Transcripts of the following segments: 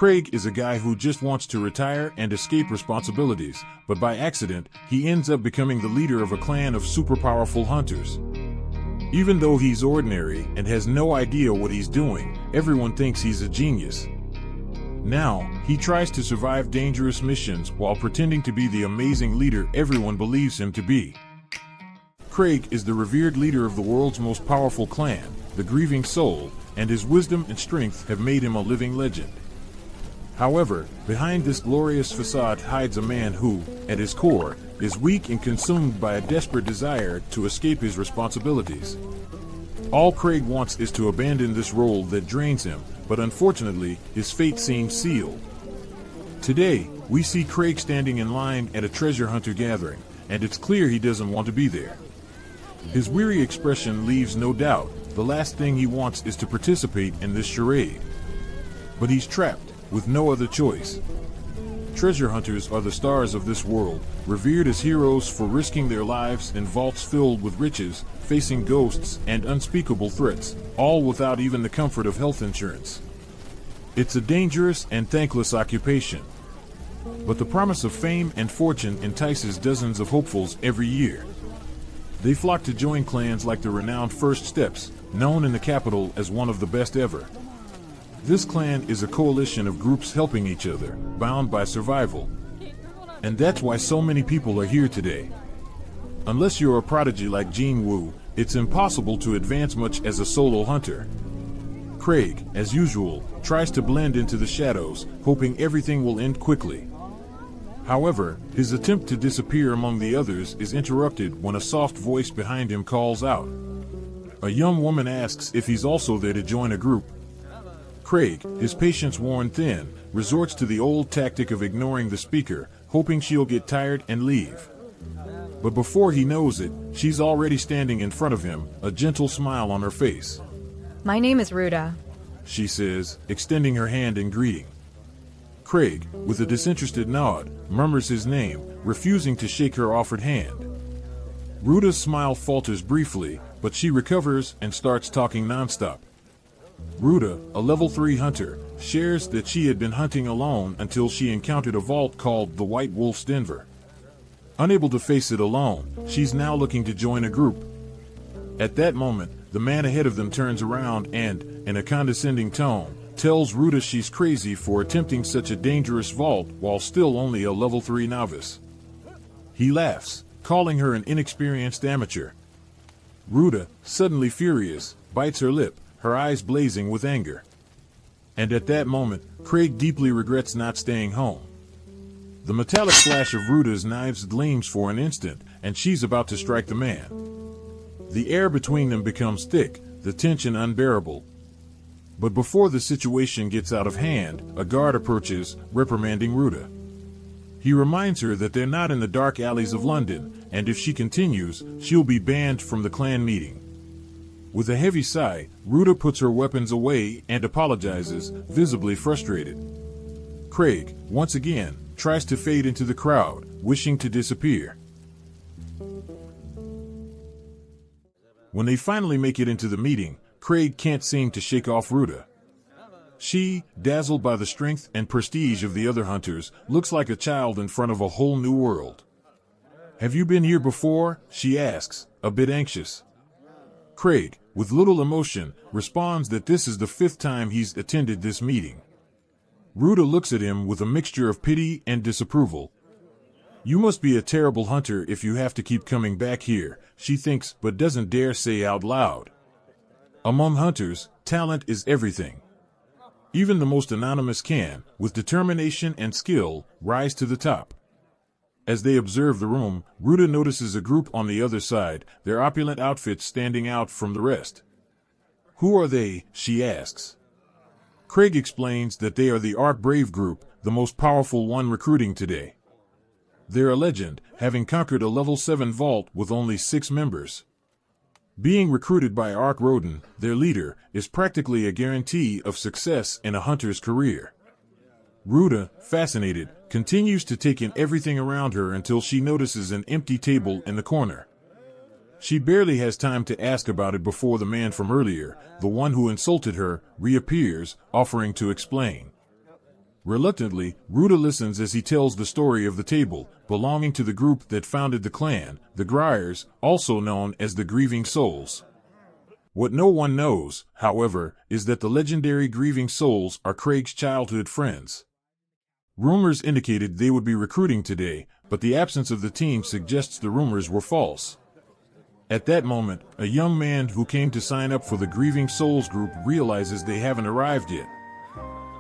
Craig is a guy who just wants to retire and escape responsibilities, but by accident, he ends up becoming the leader of a clan of super powerful hunters. Even though he's ordinary and has no idea what he's doing, everyone thinks he's a genius. Now, he tries to survive dangerous missions while pretending to be the amazing leader everyone believes him to be. Craig is the revered leader of the world's most powerful clan, the Grieving Soul, and his wisdom and strength have made him a living legend. However, behind this glorious facade hides a man who, at his core, is weak and consumed by a desperate desire to escape his responsibilities. All Craig wants is to abandon this role that drains him, but unfortunately, his fate seems sealed. Today, we see Craig standing in line at a treasure hunter gathering, and it's clear he doesn't want to be there. His weary expression leaves no doubt. The last thing he wants is to participate in this charade. But he's trapped, with no other choice. Treasure hunters are the stars of this world, revered as heroes for risking their lives in vaults filled with riches, facing ghosts and unspeakable threats, all without even the comfort of health insurance. It's a dangerous and thankless occupation. But the promise of fame and fortune entices dozens of hopefuls every year. They flock to join clans like the renowned First Steps, known in the capital as one of the best ever. This clan is a coalition of groups helping each other, bound by survival. And that's why so many people are here today. Unless you're a prodigy like Jin Woo, it's impossible to advance much as a solo hunter. Craig, as usual, tries to blend into the shadows, hoping everything will end quickly. However, his attempt to disappear among the others is interrupted when a soft voice behind him calls out. A young woman asks if he's also there to join a group. Craig, his patience worn thin, resorts to the old tactic of ignoring the speaker, hoping she'll get tired and leave. But before he knows it, she's already standing in front of him, a gentle smile on her face. My name is Ruda, she says, extending her hand in greeting. Craig, with a disinterested nod, murmurs his name, refusing to shake her offered hand. Ruda's smile falters briefly, but she recovers and starts talking nonstop. Ruda, a level 3 hunter, shares that she had been hunting alone until she encountered a vault called the White Wolf's Denver. Unable to face it alone, she's now looking to join a group. At that moment, the man ahead of them turns around and, in a condescending tone, tells Ruda she's crazy for attempting such a dangerous vault while still only a level 3 novice. He laughs, calling her an inexperienced amateur. Ruda, suddenly furious, bites her lip, her eyes blazing with anger. And at that moment, Craig deeply regrets not staying home. The metallic flash of Ruda's knives gleams for an instant, and she's about to strike the man. The air between them becomes thick, the tension unbearable. But before the situation gets out of hand, a guard approaches, reprimanding Ruda. He reminds her that they're not in the dark alleys of London, and if she continues, she'll be banned from the clan meeting. With a heavy sigh, Ruda puts her weapons away and apologizes, visibly frustrated. Craig, once again, tries to fade into the crowd, wishing to disappear. When they finally make it into the meeting, Craig can't seem to shake off Ruda. She, dazzled by the strength and prestige of the other hunters, looks like a child in front of a whole new world. Have you been here before? She asks, a bit anxious. Craig, with little emotion, responds that this is the 5th time he's attended this meeting. Ruda looks at him with a mixture of pity and disapproval. You must be a terrible hunter if you have to keep coming back here, she thinks, but doesn't dare say out loud. Among hunters, talent is everything. Even the most anonymous can, with determination and skill, rise to the top. As they observe the room, Ruda notices a group on the other side, their opulent outfits standing out from the rest. Who are they? She asks. Craig explains that they are the Ark Brave group, the most powerful one recruiting today. They're a legend, having conquered a level 7 vault with only 6 members. Being recruited by Ark Roden, their leader, is practically a guarantee of success in a hunter's career. Ruda, fascinated, continues to take in everything around her until she notices an empty table in the corner. She barely has time to ask about it before the man from earlier, the one who insulted her, reappears, offering to explain. Reluctantly, Ruta listens as he tells the story of the table, belonging to the group that founded the clan, the Griers, also known as the Grieving Souls. What no one knows, however, is that the legendary Grieving Souls are Craig's childhood friends. Rumors indicated they would be recruiting today, but the absence of the team suggests the rumors were false. At that moment, a young man who came to sign up for the Grieving Souls group realizes they haven't arrived yet.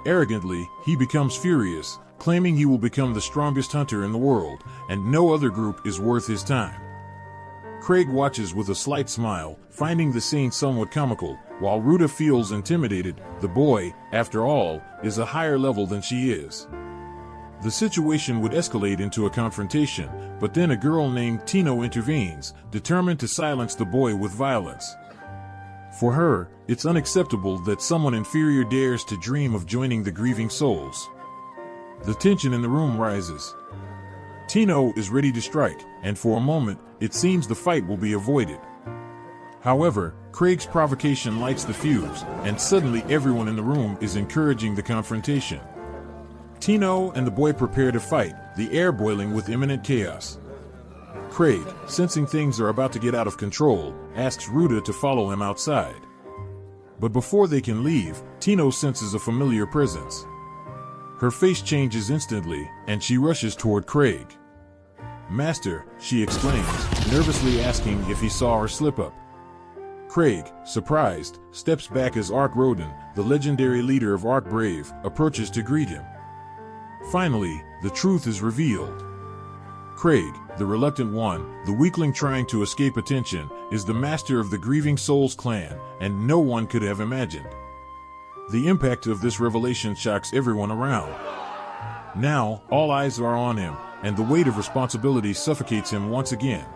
Arrogantly, he becomes furious, claiming he will become the strongest hunter in the world, and no other group is worth his time. Craig watches with a slight smile, finding the scene somewhat comical, while Ruta feels intimidated. The boy, after all, is a higher level than she is. The situation would escalate into a confrontation, but then a girl named Tino intervenes, determined to silence the boy with violence. For her, it's unacceptable that someone inferior dares to dream of joining the Grieving Souls. The tension in the room rises. Tino is ready to strike, and for a moment, it seems the fight will be avoided. However, Craig's provocation lights the fuse, and suddenly everyone in the room is encouraging the confrontation. Tino and the boy prepare to fight, the air boiling with imminent chaos. Craig, sensing things are about to get out of control, asks Ruta to follow him outside. But before they can leave, Tino senses a familiar presence. Her face changes instantly, and she rushes toward Craig. "Master," she exclaims, nervously asking if he saw her slip up. Craig, surprised, steps back as Ark Roden, the legendary leader of Ark Brave, approaches to greet him. Finally, the truth is revealed. Craig, the reluctant one, the weakling trying to escape attention, is the master of the Grieving Souls clan, and no one could have imagined. The impact of this revelation shocks everyone around. Now, all eyes are on him, and the weight of responsibility suffocates him once again.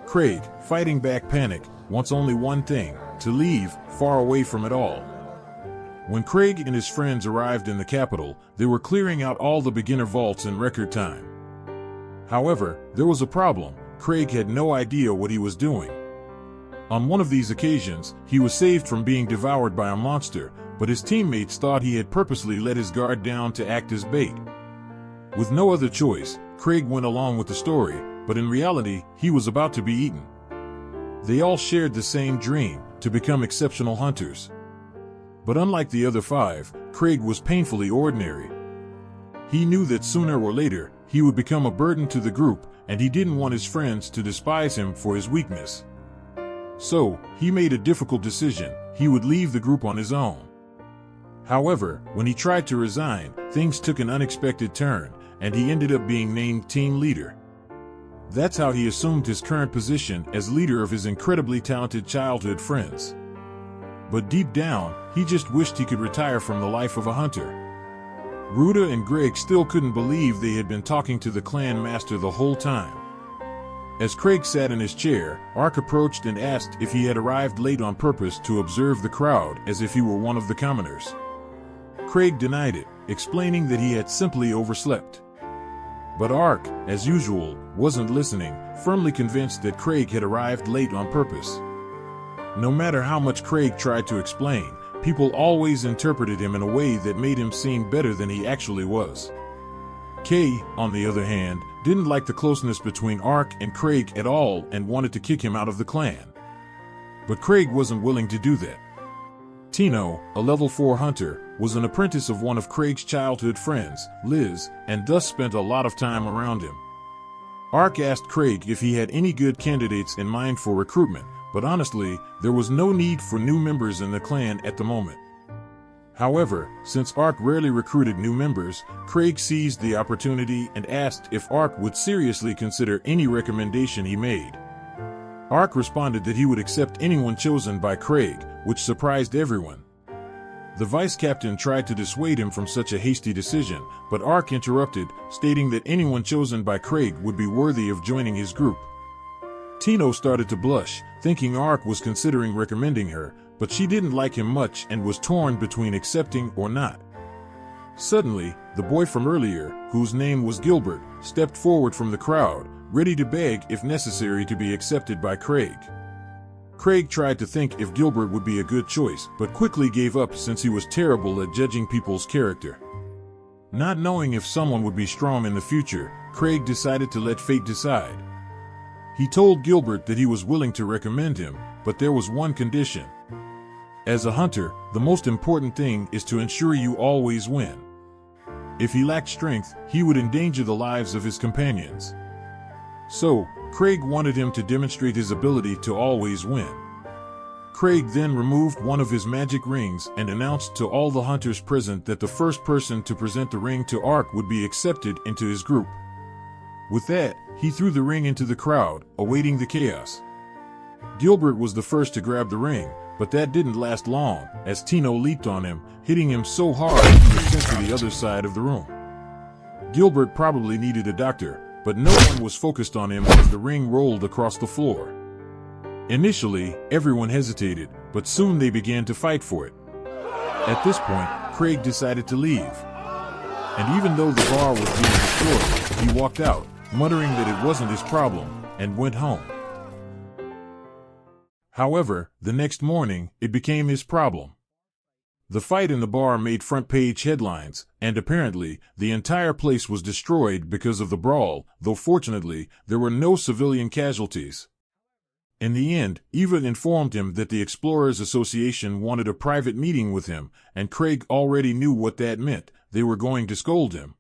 Craig, fighting back panic, wants only one thing: to leave, far away from it all. When Craig and his friends arrived in the capital, they were clearing out all the beginner vaults in record time. However, there was a problem. Craig had no idea what he was doing. On one of these occasions, he was saved from being devoured by a monster, but his teammates thought he had purposely let his guard down to act as bait. With no other choice, Craig went along with the story, but in reality, he was about to be eaten. They all shared the same dream, to become exceptional hunters. But unlike the other five, Craig was painfully ordinary. He knew that sooner or later, he would become a burden to the group, and he didn't want his friends to despise him for his weakness. So, he made a difficult decision: he would leave the group on his own. However, when he tried to resign, things took an unexpected turn, and he ended up being named team leader. That's how he assumed his current position as leader of his incredibly talented childhood friends. But deep down, he just wished he could retire from the life of a hunter. Ruta and Greg still couldn't believe they had been talking to the clan master the whole time. As Craig sat in his chair, Ark approached and asked if he had arrived late on purpose to observe the crowd, as if he were one of the commoners. Craig denied it, explaining that he had simply overslept. But Ark, as usual, wasn't listening, firmly convinced that Craig had arrived late on purpose. No matter how much Craig tried to explain, people always interpreted him in a way that made him seem better than he actually was. Kay, on the other hand, didn't like the closeness between Ark and Craig at all and wanted to kick him out of the clan. But Craig wasn't willing to do that. Tino, a level 4 hunter, was an apprentice of one of Craig's childhood friends, Liz, and thus spent a lot of time around him. Ark asked Craig if he had any good candidates in mind for recruitment, but honestly, there was no need for new members in the clan at the moment. However, since Ark rarely recruited new members, Craig seized the opportunity and asked if Ark would seriously consider any recommendation he made. Ark responded that he would accept anyone chosen by Craig, which surprised everyone. The vice captain tried to dissuade him from such a hasty decision, but Ark interrupted, stating that anyone chosen by Craig would be worthy of joining his group. Tino started to blush, thinking Ark was considering recommending her, but she didn't like him much and was torn between accepting or not. Suddenly, the boy from earlier, whose name was Gilbert, stepped forward from the crowd, ready to beg if necessary to be accepted by Craig. Craig tried to think if Gilbert would be a good choice, but quickly gave up since he was terrible at judging people's character. Not knowing if someone would be strong in the future, Craig decided to let fate decide. He told Gilbert that he was willing to recommend him, but there was one condition. As a hunter, the most important thing is to ensure you always win. If he lacked strength, he would endanger the lives of his companions. So, Craig wanted him to demonstrate his ability to always win. Craig then removed one of his magic rings and announced to all the hunters present that the first person to present the ring to Ark would be accepted into his group. With that, he threw the ring into the crowd, awaiting the chaos. Gilbert was the first to grab the ring, but that didn't last long, as Tino leaped on him, hitting him so hard he was sent to the other side of the room. Gilbert probably needed a doctor, but no one was focused on him as the ring rolled across the floor. Initially, everyone hesitated, but soon they began to fight for it. At this point, Craig decided to leave. And even though the bar was being destroyed, he walked out, muttering that it wasn't his problem, and went home. However, the next morning, it became his problem. The fight in the bar made front-page headlines, and apparently, the entire place was destroyed because of the brawl, though fortunately, there were no civilian casualties. In the end, Eva informed him that the Explorers Association wanted a private meeting with him, and Craig already knew what that meant. They were going to scold him.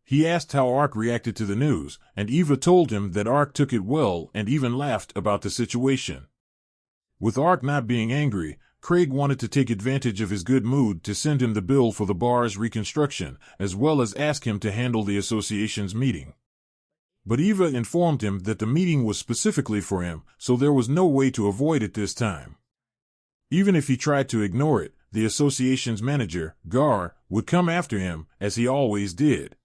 He asked how Ark reacted to the news, and Eva told him that Ark took it well and even laughed about the situation. With Ark not being angry, Craig wanted to take advantage of his good mood to send him the bill for the bar's reconstruction, as well as ask him to handle the association's meeting. But Eva informed him that the meeting was specifically for him, so there was no way to avoid it this time. Even if he tried to ignore it, the association's manager, Gar, would come after him, as he always did.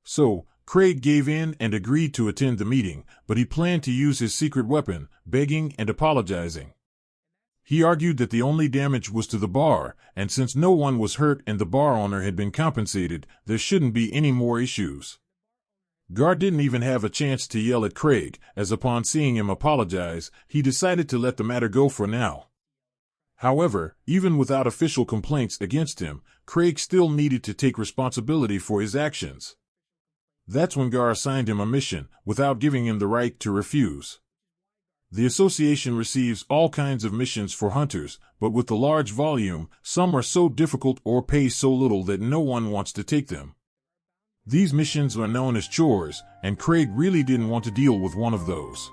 So, Craig gave in and agreed to attend the meeting, but he planned to use his secret weapon, begging and apologizing. He argued that the only damage was to the bar, and since no one was hurt and the bar owner had been compensated, there shouldn't be any more issues. Gar didn't even have a chance to yell at Craig, as upon seeing him apologize, he decided to let the matter go for now. However, even without official complaints against him, Craig still needed to take responsibility for his actions. That's when Gar assigned him a mission, without giving him the right to refuse. The association receives all kinds of missions for hunters, but with the large volume, some are so difficult or pay so little that no one wants to take them. These missions are known as chores, and Craig really didn't want to deal with one of those.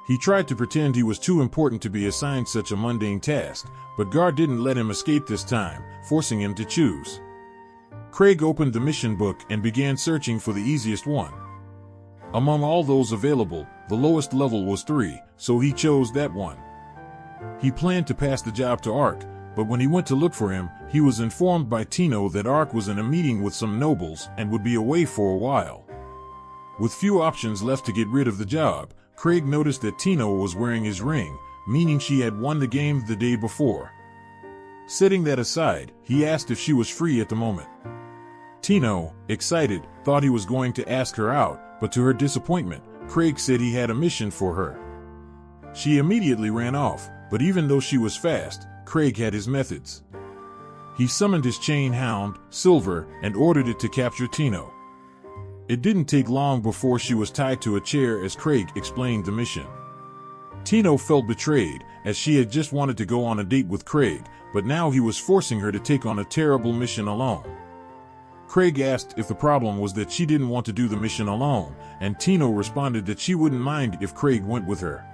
He tried to pretend he was too important to be assigned such a mundane task, but Gar didn't let him escape this time, forcing him to choose. Craig opened the mission book and began searching for the easiest one. Among all those available, the lowest level was 3, so he chose that one. He planned to pass the job to Ark, but when he went to look for him, he was informed by Tino that Ark was in a meeting with some nobles and would be away for a while. With few options left to get rid of the job, Craig noticed that Tino was wearing his ring, meaning she had won the game the day before. Setting that aside, he asked if she was free at the moment. Tino, excited, thought he was going to ask her out, but to her disappointment, Craig said he had a mission for her. She immediately ran off, but even though she was fast, Craig had his methods. He summoned his chain hound, Silver, and ordered it to capture Tino. It didn't take long before she was tied to a chair as Craig explained the mission. Tino felt betrayed, as she had just wanted to go on a date with Craig, but now he was forcing her to take on a terrible mission alone. Craig asked if the problem was that she didn't want to do the mission alone, and Tino responded that she wouldn't mind if Craig went with her.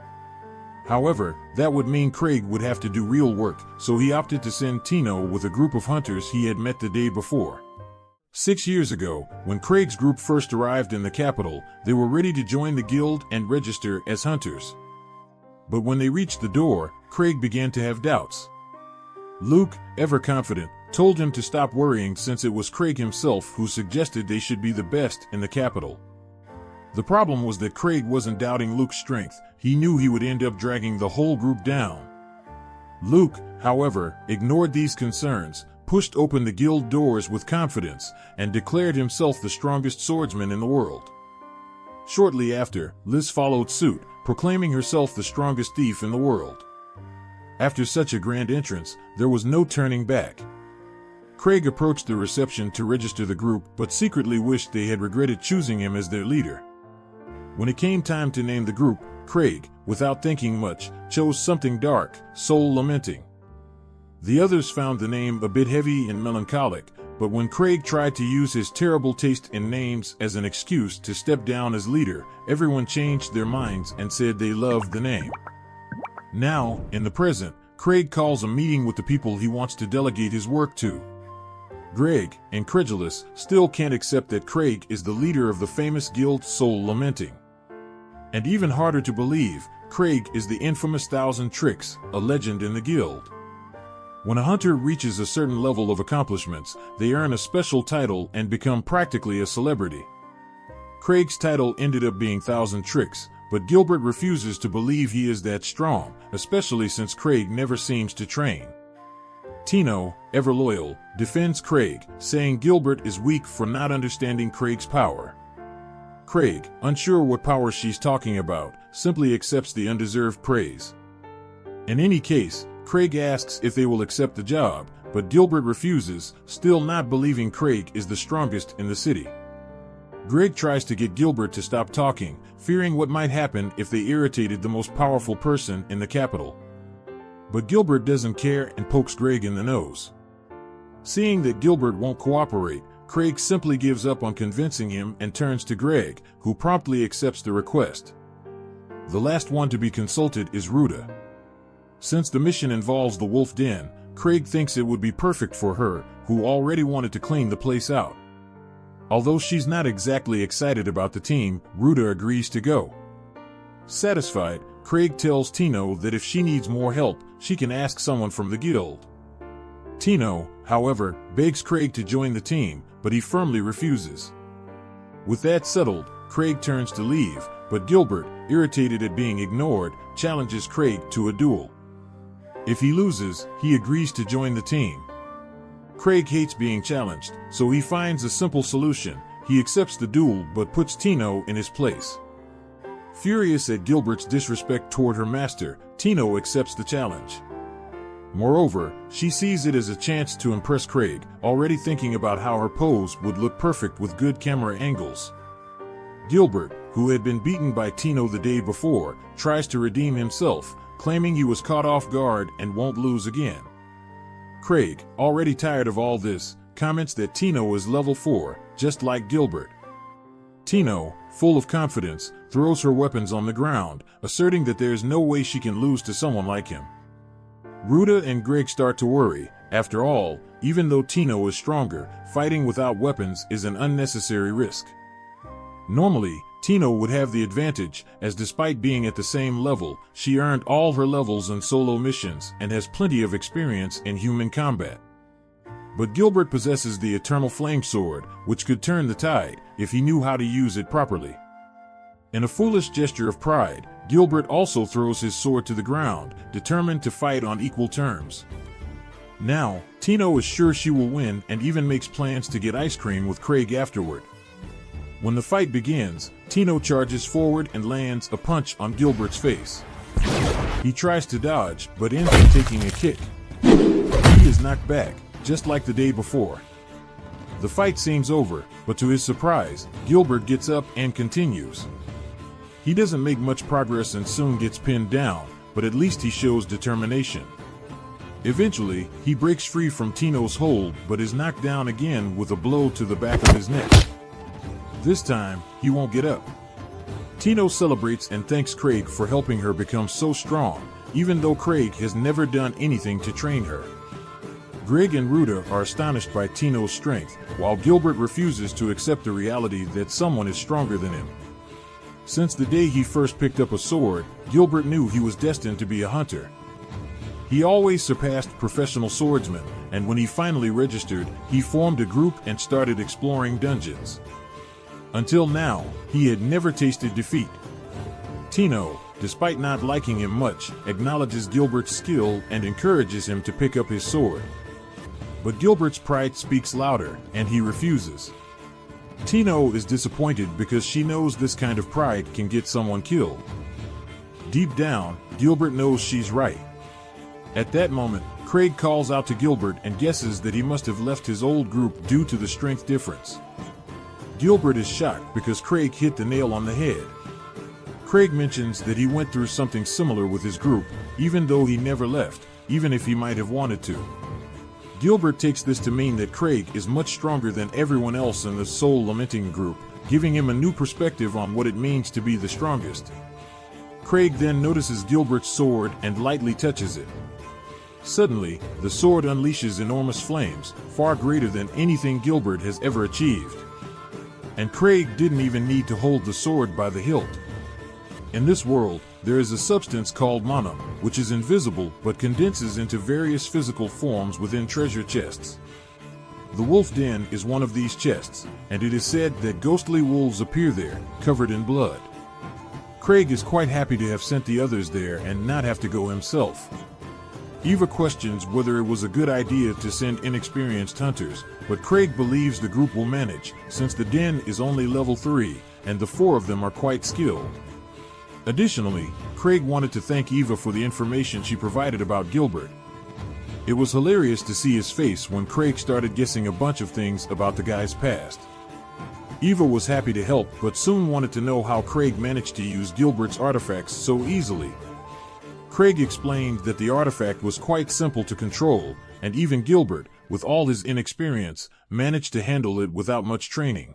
However, that would mean Craig would have to do real work, so he opted to send Tino with a group of hunters he had met the day before. 6 years ago, when Craig's group first arrived in the capital, they were ready to join the guild and register as hunters. But when they reached the door, Craig began to have doubts. Luke, ever confident, told him to stop worrying since it was Craig himself who suggested they should be the best in the capital. The problem was that Craig wasn't doubting Luke's strength, he knew he would end up dragging the whole group down. Luke, however, ignored these concerns, pushed open the guild doors with confidence, and declared himself the strongest swordsman in the world. Shortly after, Liz followed suit, proclaiming herself the strongest thief in the world. After such a grand entrance, there was no turning back. Craig approached the reception to register the group, but secretly wished they had regretted choosing him as their leader. When it came time to name the group, Craig, without thinking much, chose something dark, soul lamenting. The others found the name a bit heavy and melancholic, but when Craig tried to use his terrible taste in names as an excuse to step down as leader, everyone changed their minds and said they loved the name. Now, in the present, Craig calls a meeting with the people he wants to delegate his work to. Greg, incredulous, still can't accept that Craig is the leader of the famous guild Soul Lamenting. And even harder to believe, Craig is the infamous Thousand Tricks, a legend in the guild. When a hunter reaches a certain level of accomplishments, they earn a special title and become practically a celebrity. Craig's title ended up being Thousand Tricks, but Gilbert refuses to believe he is that strong, especially since Craig never seems to train. Tino, ever loyal, defends Craig, saying Gilbert is weak for not understanding Craig's power. Craig, unsure what power she's talking about, simply accepts the undeserved praise. In any case, Craig asks if they will accept the job, but Gilbert refuses, still not believing Craig is the strongest in the city. Greg tries to get Gilbert to stop talking, fearing what might happen if they irritated the most powerful person in the capital. But Gilbert doesn't care and pokes Greg in the nose. Seeing that Gilbert won't cooperate, Craig simply gives up on convincing him and turns to Greg, who promptly accepts the request. The last one to be consulted is Ruta. Since the mission involves the Wolf Den, Craig thinks it would be perfect for her, who already wanted to clean the place out. Although she's not exactly excited about the team, Ruta agrees to go. Satisfied, Craig tells Tino that if she needs more help, she can ask someone from the guild. Tino, however, begs Craig to join the team, but he firmly refuses. With that settled, Craig turns to leave, but Gilbert, irritated at being ignored, challenges Craig to a duel. If he loses, he agrees to join the team. Craig hates being challenged, so he finds a simple solution. He accepts the duel but puts Tino in his place. Furious at Gilbert's disrespect toward her master, Tino accepts the challenge. Moreover, she sees it as a chance to impress Craig, already thinking about how her pose would look perfect with good camera angles. Gilbert, who had been beaten by Tino the day before, tries to redeem himself, claiming he was caught off guard and won't lose again. Craig, already tired of all this, comments that Tino is level 4, just like Gilbert. Tino, full of confidence, throws her weapons on the ground, asserting that there's no way she can lose to someone like him. Ruta and Greg start to worry. After all, even though Tino is stronger, fighting without weapons is an unnecessary risk. Normally, Tino would have the advantage, as despite being at the same level, she earned all her levels in solo missions and has plenty of experience in human combat. But Gilbert possesses the Eternal Flame Sword, which could turn the tide, if he knew how to use it properly. In a foolish gesture of pride, Gilbert also throws his sword to the ground, determined to fight on equal terms. Now, Tino is sure she will win and even makes plans to get ice cream with Craig afterward. When the fight begins, Tino charges forward and lands a punch on Gilbert's face. He tries to dodge, but ends up taking a kick. He is knocked back, just like the day before. The fight seems over, but to his surprise, Gilbert gets up and continues. He doesn't make much progress and soon gets pinned down, but at least he shows determination. Eventually, he breaks free from Tino's hold but is knocked down again with a blow to the back of his neck. This time, he won't get up. Tino celebrates and thanks Craig for helping her become so strong, even though Craig has never done anything to train her. Greg and Ruta are astonished by Tino's strength, while Gilbert refuses to accept the reality that someone is stronger than him. Since the day he first picked up a sword, Gilbert knew he was destined to be a hunter. He always surpassed professional swordsmen, and when he finally registered, he formed a group and started exploring dungeons. Until now, he had never tasted defeat. Tino, despite not liking him much, acknowledges Gilbert's skill and encourages him to pick up his sword. But Gilbert's pride speaks louder, and he refuses. Tino is disappointed because she knows this kind of pride can get someone killed. Deep down, Gilbert knows she's right. At that moment, Craig calls out to Gilbert and guesses that he must have left his old group due to the strength difference. Gilbert is shocked because Craig hit the nail on the head. Craig mentions that he went through something similar with his group, even though he never left, even if he might have wanted to. Gilbert takes this to mean that Craig is much stronger than everyone else in the Soul Lamenting group, giving him a new perspective on what it means to be the strongest. Craig then notices Gilbert's sword and lightly touches it. Suddenly, the sword unleashes enormous flames, far greater than anything Gilbert has ever achieved. And Craig didn't even need to hold the sword by the hilt. In this world, there is a substance called mana, which is invisible but condenses into various physical forms within treasure chests. The wolf den is one of these chests, and it is said that ghostly wolves appear there, covered in blood. Craig is quite happy to have sent the others there and not have to go himself. Eva questions whether it was a good idea to send inexperienced hunters, but Craig believes the group will manage, since the den is only level 3, and the 4 of them are quite skilled. Additionally, Craig wanted to thank Eva for the information she provided about Gilbert. It was hilarious to see his face when Craig started guessing a bunch of things about the guy's past. Eva was happy to help, but soon wanted to know how Craig managed to use Gilbert's artifacts so easily. Craig explained that the artifact was quite simple to control, and even Gilbert, with all his inexperience, managed to handle it without much training.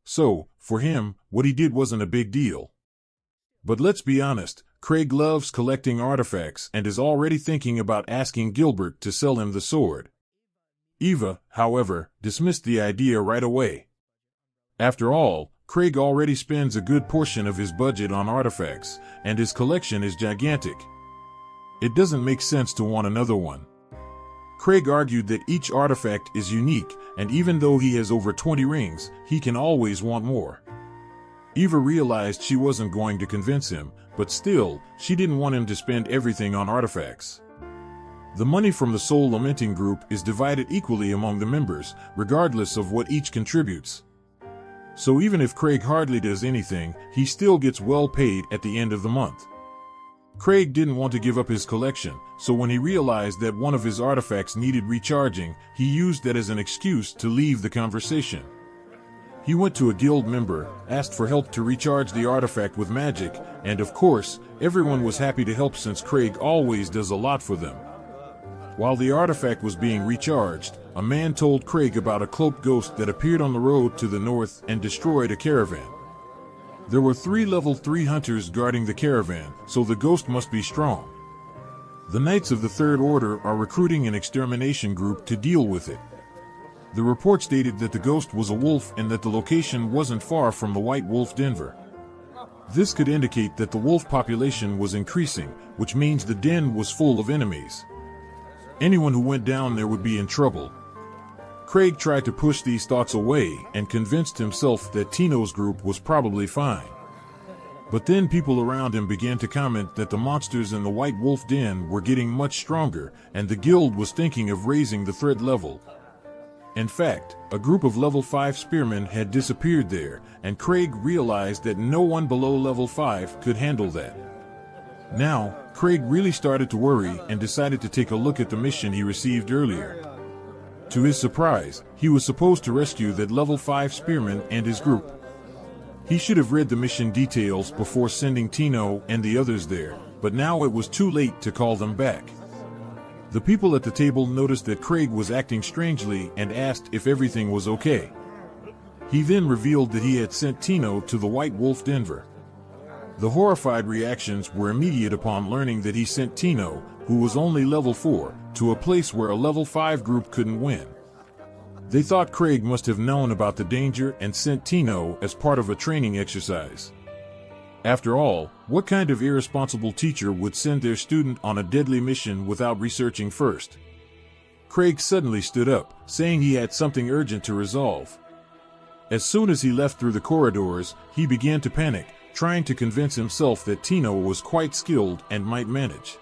So, for him, what he did wasn't a big deal. But let's be honest, Craig loves collecting artifacts and is already thinking about asking Gilbert to sell him the sword. Eva, however, dismissed the idea right away. After all, Craig already spends a good portion of his budget on artifacts, and his collection is gigantic. It doesn't make sense to want another one. Craig argued that each artifact is unique, and even though he has over 20 rings, he can always want more. Eva realized she wasn't going to convince him, but still, she didn't want him to spend everything on artifacts. The money from the Soul Lamenting group is divided equally among the members, regardless of what each contributes. So even if Craig hardly does anything, he still gets well paid at the end of the month. Craig didn't want to give up his collection, so when he realized that one of his artifacts needed recharging, he used that as an excuse to leave the conversation. He went to a guild member, asked for help to recharge the artifact with magic, and of course, everyone was happy to help since Craig always does a lot for them. While the artifact was being recharged, a man told Craig about a cloaked ghost that appeared on the road to the north and destroyed a caravan. There were 3 level 3 hunters guarding the caravan, so the ghost must be strong. The Knights of the Third Order are recruiting an extermination group to deal with it. The report stated that the ghost was a wolf and that the location wasn't far from the White Wolf Denver. This could indicate that the wolf population was increasing, which means the den was full of enemies. Anyone who went down there would be in trouble. Craig tried to push these thoughts away and convinced himself that Tino's group was probably fine. But then people around him began to comment that the monsters in the White Wolf Den were getting much stronger, and the guild was thinking of raising the threat level. In fact, a group of level 5 spearmen had disappeared there, and Craig realized that no one below level 5 could handle that. Now, Craig really started to worry and decided to take a look at the mission he received earlier. To his surprise, he was supposed to rescue that level 5 spearman and his group. He should have read the mission details before sending Tino and the others there, but now it was too late to call them back. The people at the table noticed that Craig was acting strangely and asked if everything was okay. He then revealed that he had sent Tino to the White Wolf Denver. The horrified reactions were immediate upon learning that he sent Tino, who was only level 4, to a place where a level 5 group couldn't win. They thought Craig must have known about the danger and sent Tino as part of a training exercise. After all, what kind of irresponsible teacher would send their student on a deadly mission without researching first? Craig suddenly stood up, saying he had something urgent to resolve. As soon as he left through the corridors, he began to panic, trying to convince himself that Tino was quite skilled and might manage.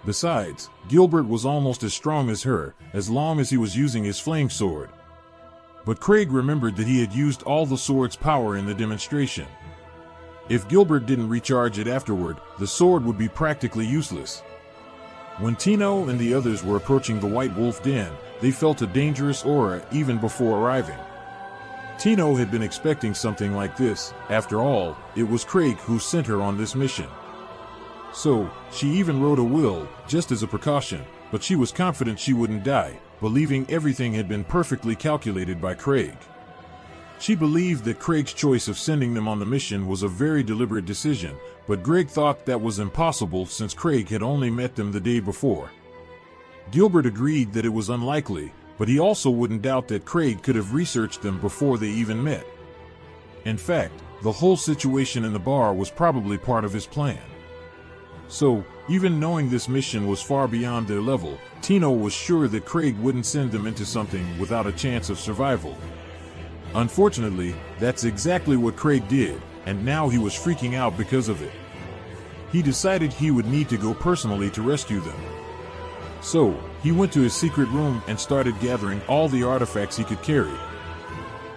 Besides, Gilbert was almost as strong as her, as long as he was using his flame sword. But Craig remembered that he had used all the sword's power in the demonstration. If Gilbert didn't recharge it afterward, the sword would be practically useless. When Tino and the others were approaching the White Wolf Den, they felt a dangerous aura even before arriving. Tino had been expecting something like this. After all, it was Craig who sent her on this mission. So, she even wrote a will, just as a precaution, but she was confident she wouldn't die, believing everything had been perfectly calculated by Craig. She believed that Craig's choice of sending them on the mission was a very deliberate decision, but Greg thought that was impossible since Craig had only met them the day before. Gilbert agreed that it was unlikely, but he also wouldn't doubt that Craig could have researched them before they even met. In fact, the whole situation in the bar was probably part of his plan. So, even knowing this mission was far beyond their level, Tino was sure that Craig wouldn't send them into something without a chance of survival. Unfortunately, that's exactly what Craig did, and now he was freaking out because of it. He decided he would need to go personally to rescue them. So, he went to his secret room and started gathering all the artifacts he could carry.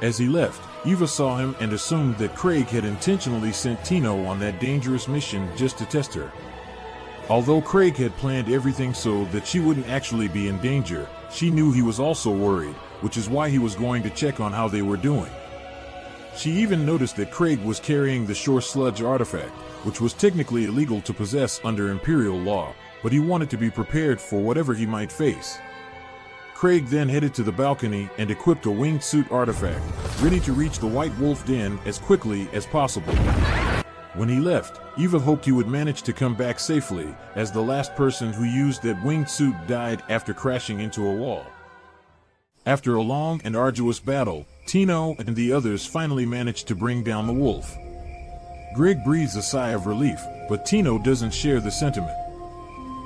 As he left, Eva saw him and assumed that Craig had intentionally sent Tino on that dangerous mission just to test her. Although Craig had planned everything so that she wouldn't actually be in danger, she knew he was also worried, which is why he was going to check on how they were doing. She even noticed that Craig was carrying the Shore Sludge artifact, which was technically illegal to possess under Imperial law, but he wanted to be prepared for whatever he might face. Craig then headed to the balcony and equipped a winged suit artifact, ready to reach the White Wolf Den as quickly as possible. When he left, Eva hoped he would manage to come back safely, as the last person who used that winged suit died after crashing into a wall. After a long and arduous battle, Tino and the others finally managed to bring down the wolf. Greg breathes a sigh of relief, but Tino doesn't share the sentiment.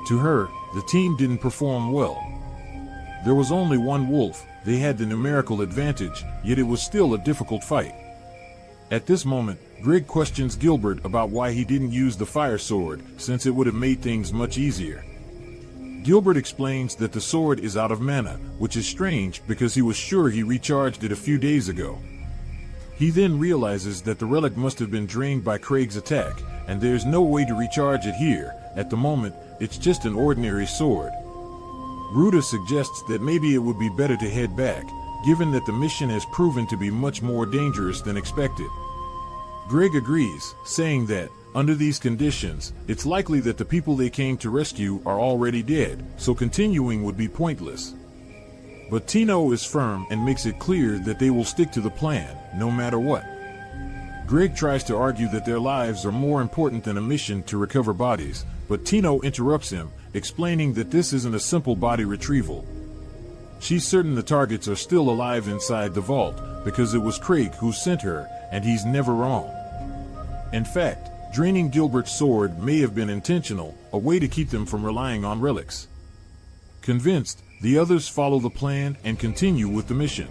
To her, the team didn't perform well. There was only one wolf, they had the numerical advantage, yet it was still a difficult fight. At this moment, Greg questions Gilbert about why he didn't use the fire sword, since it would have made things much easier. Gilbert explains that the sword is out of mana, which is strange because he was sure he recharged it a few days ago. He then realizes that the relic must have been drained by Craig's attack, and there's no way to recharge it here. At the moment, it's just an ordinary sword. Ruda suggests that maybe it would be better to head back, given that the mission has proven to be much more dangerous than expected. Greg agrees, saying that, under these conditions, it's likely that the people they came to rescue are already dead, so continuing would be pointless. But Tino is firm and makes it clear that they will stick to the plan, no matter what. Greg tries to argue that their lives are more important than a mission to recover bodies, but Tino interrupts him, explaining that this isn't a simple body retrieval. She's certain the targets are still alive inside the vault, because it was Craig who sent her, and he's never wrong. In fact, draining Gilbert's sword may have been intentional, a way to keep them from relying on relics. Convinced, the others follow the plan and continue with the mission.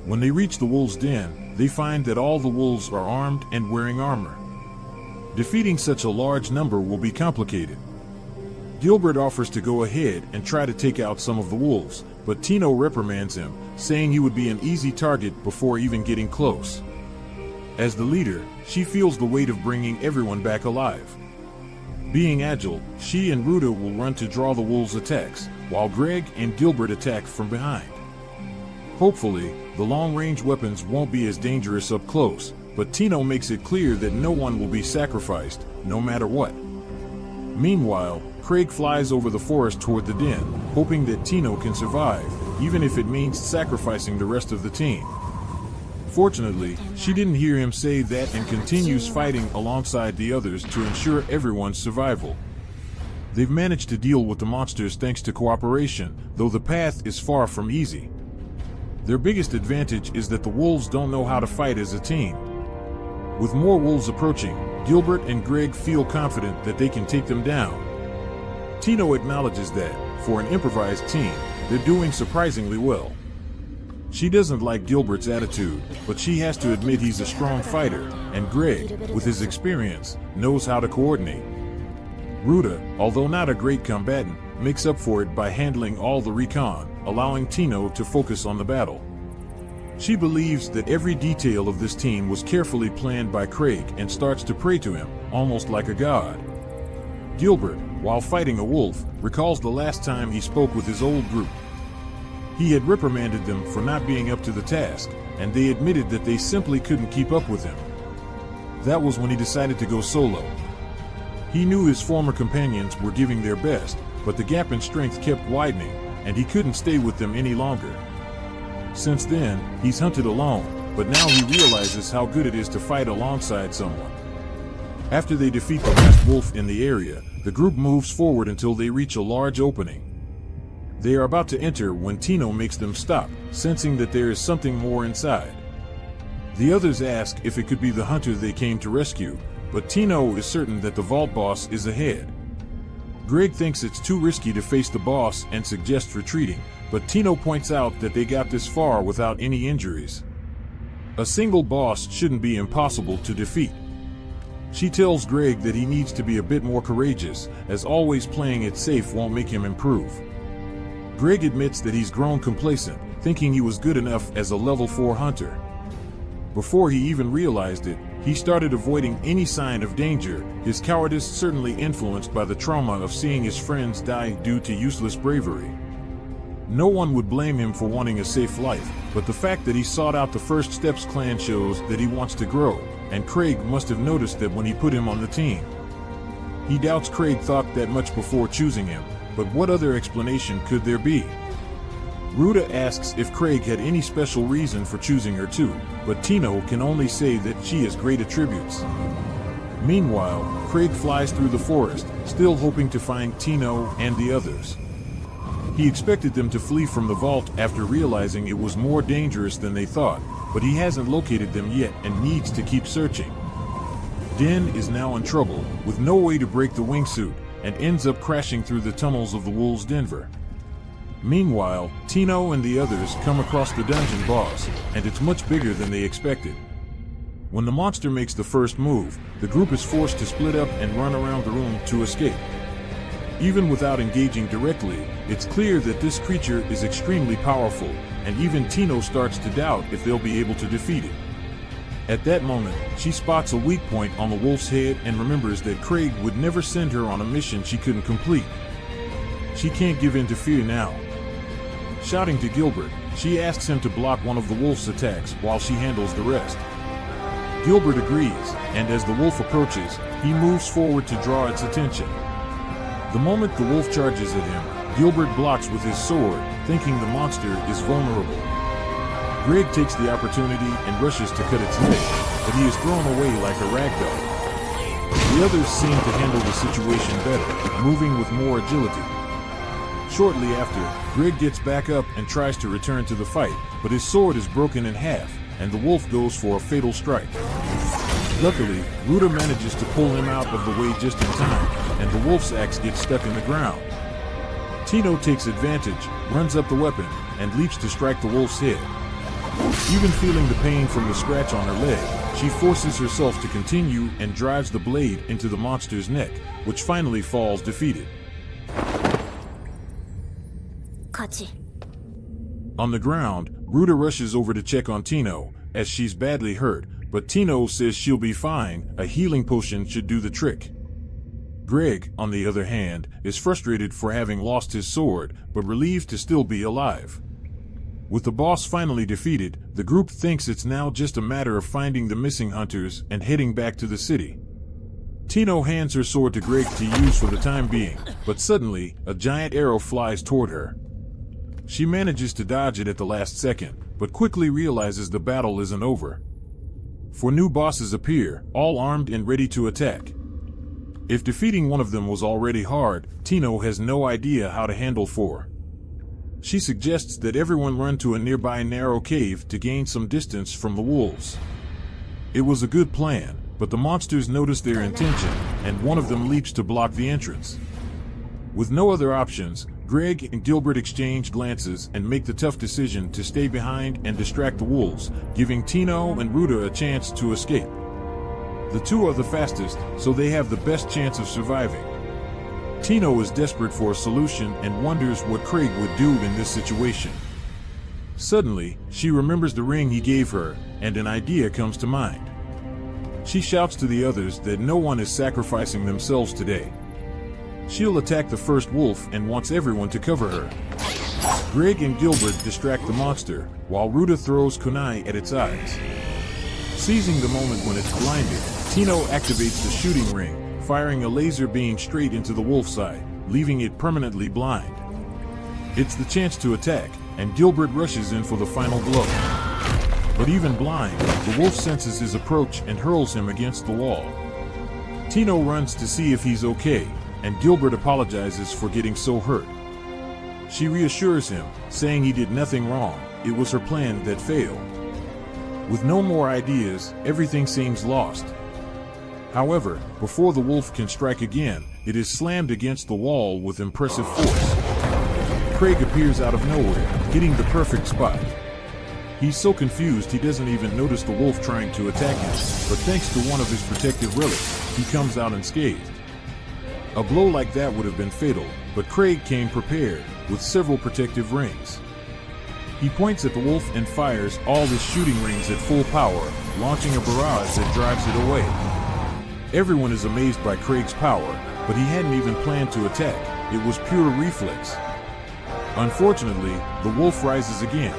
When they reach the wolves' den, they find that all the wolves are armed and wearing armor. Defeating such a large number will be complicated. Gilbert offers to go ahead and try to take out some of the wolves, but Tino reprimands him, saying he would be an easy target before even getting close. As the leader, she feels the weight of bringing everyone back alive. Being agile, she and Ruda will run to draw the wolves' attacks, while Greg and Gilbert attack from behind. Hopefully, the long-range weapons won't be as dangerous up close, but Tino makes it clear that no one will be sacrificed, no matter what. Meanwhile, Craig flies over the forest toward the den, hoping that Tino can survive, even if it means sacrificing the rest of the team. Fortunately, she didn't hear him say that and continues fighting alongside the others to ensure everyone's survival. They've managed to deal with the monsters thanks to cooperation, though the path is far from easy. Their biggest advantage is that the wolves don't know how to fight as a team. With more wolves approaching, Gilbert and Greg feel confident that they can take them down. Tino acknowledges that, for an improvised team, they're doing surprisingly well. She doesn't like Gilbert's attitude, but she has to admit he's a strong fighter, and Greg, with his experience, knows how to coordinate. Ruda, although not a great combatant, makes up for it by handling all the recon, allowing Tino to focus on the battle. She believes that every detail of this team was carefully planned by Craig and starts to pray to him, almost like a god. Gilbert, while fighting a wolf, recalls the last time he spoke with his old group. He had reprimanded them for not being up to the task, and they admitted that they simply couldn't keep up with him. That was when he decided to go solo. He knew his former companions were giving their best, but the gap in strength kept widening, and he couldn't stay with them any longer. Since then, he's hunted alone, but now he realizes how good it is to fight alongside someone. After they defeat the last wolf in the area, the group moves forward until they reach a large opening. They are about to enter when Tino makes them stop, sensing that there is something more inside. The others ask if it could be the hunter they came to rescue, but Tino is certain that the vault boss is ahead. Greg thinks it's too risky to face the boss and suggests retreating, but Tino points out that they got this far without any injuries. A single boss shouldn't be impossible to defeat. She tells Greg that he needs to be a bit more courageous, as always playing it safe won't make him improve. Greg admits that he's grown complacent, thinking he was good enough as a level 4 hunter. Before he even realized it, he started avoiding any sign of danger, his cowardice certainly influenced by the trauma of seeing his friends die due to useless bravery. No one would blame him for wanting a safe life, but the fact that he sought out the First Steps clan shows that he wants to grow, and Craig must have noticed that when he put him on the team. He doubts Craig thought that much before choosing him, but what other explanation could there be? Ruta asks if Craig had any special reason for choosing her too, but Tino can only say that she has great attributes. Meanwhile, Craig flies through the forest, still hoping to find Tino and the others. He expected them to flee from the vault after realizing it was more dangerous than they thought, but he hasn't located them yet and needs to keep searching. Den is now in trouble, with no way to break the wingsuit, and ends up crashing through the tunnels of the Wolves' Denver. Meanwhile, Tino and the others come across the dungeon boss, and it's much bigger than they expected. When the monster makes the first move, the group is forced to split up and run around the room to escape. Even without engaging directly, it's clear that this creature is extremely powerful, and even Tino starts to doubt if they'll be able to defeat it. At that moment, she spots a weak point on the wolf's head and remembers that Craig would never send her on a mission she couldn't complete. She can't give in to fear now. Shouting to Gilbert, she asks him to block one of the wolf's attacks while she handles the rest. Gilbert agrees, and as the wolf approaches, he moves forward to draw its attention. The moment the wolf charges at him, Gilbert blocks with his sword, thinking the monster is vulnerable. Greg takes the opportunity and rushes to cut its leg, but he is thrown away like a ragdoll. The others seem to handle the situation better, moving with more agility. Shortly after, Greg gets back up and tries to return to the fight, but his sword is broken in half, and the wolf goes for a fatal strike. Luckily, Ruta manages to pull him out of the way just in time, and the wolf's axe gets stuck in the ground. Tino takes advantage, runs up the weapon, and leaps to strike the wolf's head. Even feeling the pain from the scratch on her leg, she forces herself to continue and drives the blade into the monster's neck, which finally falls defeated. On the ground, Ruta rushes over to check on Tino, as she's badly hurt, but Tino says she'll be fine, a healing potion should do the trick. Greg, on the other hand, is frustrated for having lost his sword, but relieved to still be alive. With the boss finally defeated, the group thinks it's now just a matter of finding the missing hunters and heading back to the city. Tino hands her sword to Greg to use for the time being, but suddenly, a giant arrow flies toward her. She manages to dodge it at the last second, but quickly realizes the battle isn't over. Four new bosses appear, all armed and ready to attack. If defeating one of them was already hard, Tino has no idea how to handle four. She suggests that everyone run to a nearby narrow cave to gain some distance from the wolves. It was a good plan, but the monsters notice their intention, and one of them leaps to block the entrance. With no other options, Greg and Gilbert exchange glances and make the tough decision to stay behind and distract the wolves, giving Tino and Ruta a chance to escape. The two are the fastest, so they have the best chance of surviving. Tino is desperate for a solution and wonders what Craig would do in this situation. Suddenly, she remembers the ring he gave her, and an idea comes to mind. She shouts to the others that no one is sacrificing themselves today. She'll attack the first wolf and wants everyone to cover her. Greg and Gilbert distract the monster, while Ruta throws kunai at its eyes. Seizing the moment when it's blinded, Tino activates the shooting ring, firing a laser beam straight into the wolf's eye, leaving it permanently blind. It's the chance to attack, and Gilbert rushes in for the final blow. But even blind, the wolf senses his approach and hurls him against the wall. Tino runs to see if he's okay, and Gilbert apologizes for getting so hurt. She reassures him, saying he did nothing wrong, it was her plan that failed. With no more ideas, everything seems lost. However, before the wolf can strike again, it is slammed against the wall with impressive force. Craig appears out of nowhere, hitting the perfect spot. He's so confused he doesn't even notice the wolf trying to attack him, but thanks to one of his protective relics, he comes out unscathed. A blow like that would have been fatal, but Craig came prepared, with several protective rings. He points at the wolf and fires all his shooting rings at full power, launching a barrage that drives it away. Everyone is amazed by Craig's power, but he hadn't even planned to attack, it was pure reflex. Unfortunately, the wolf rises again.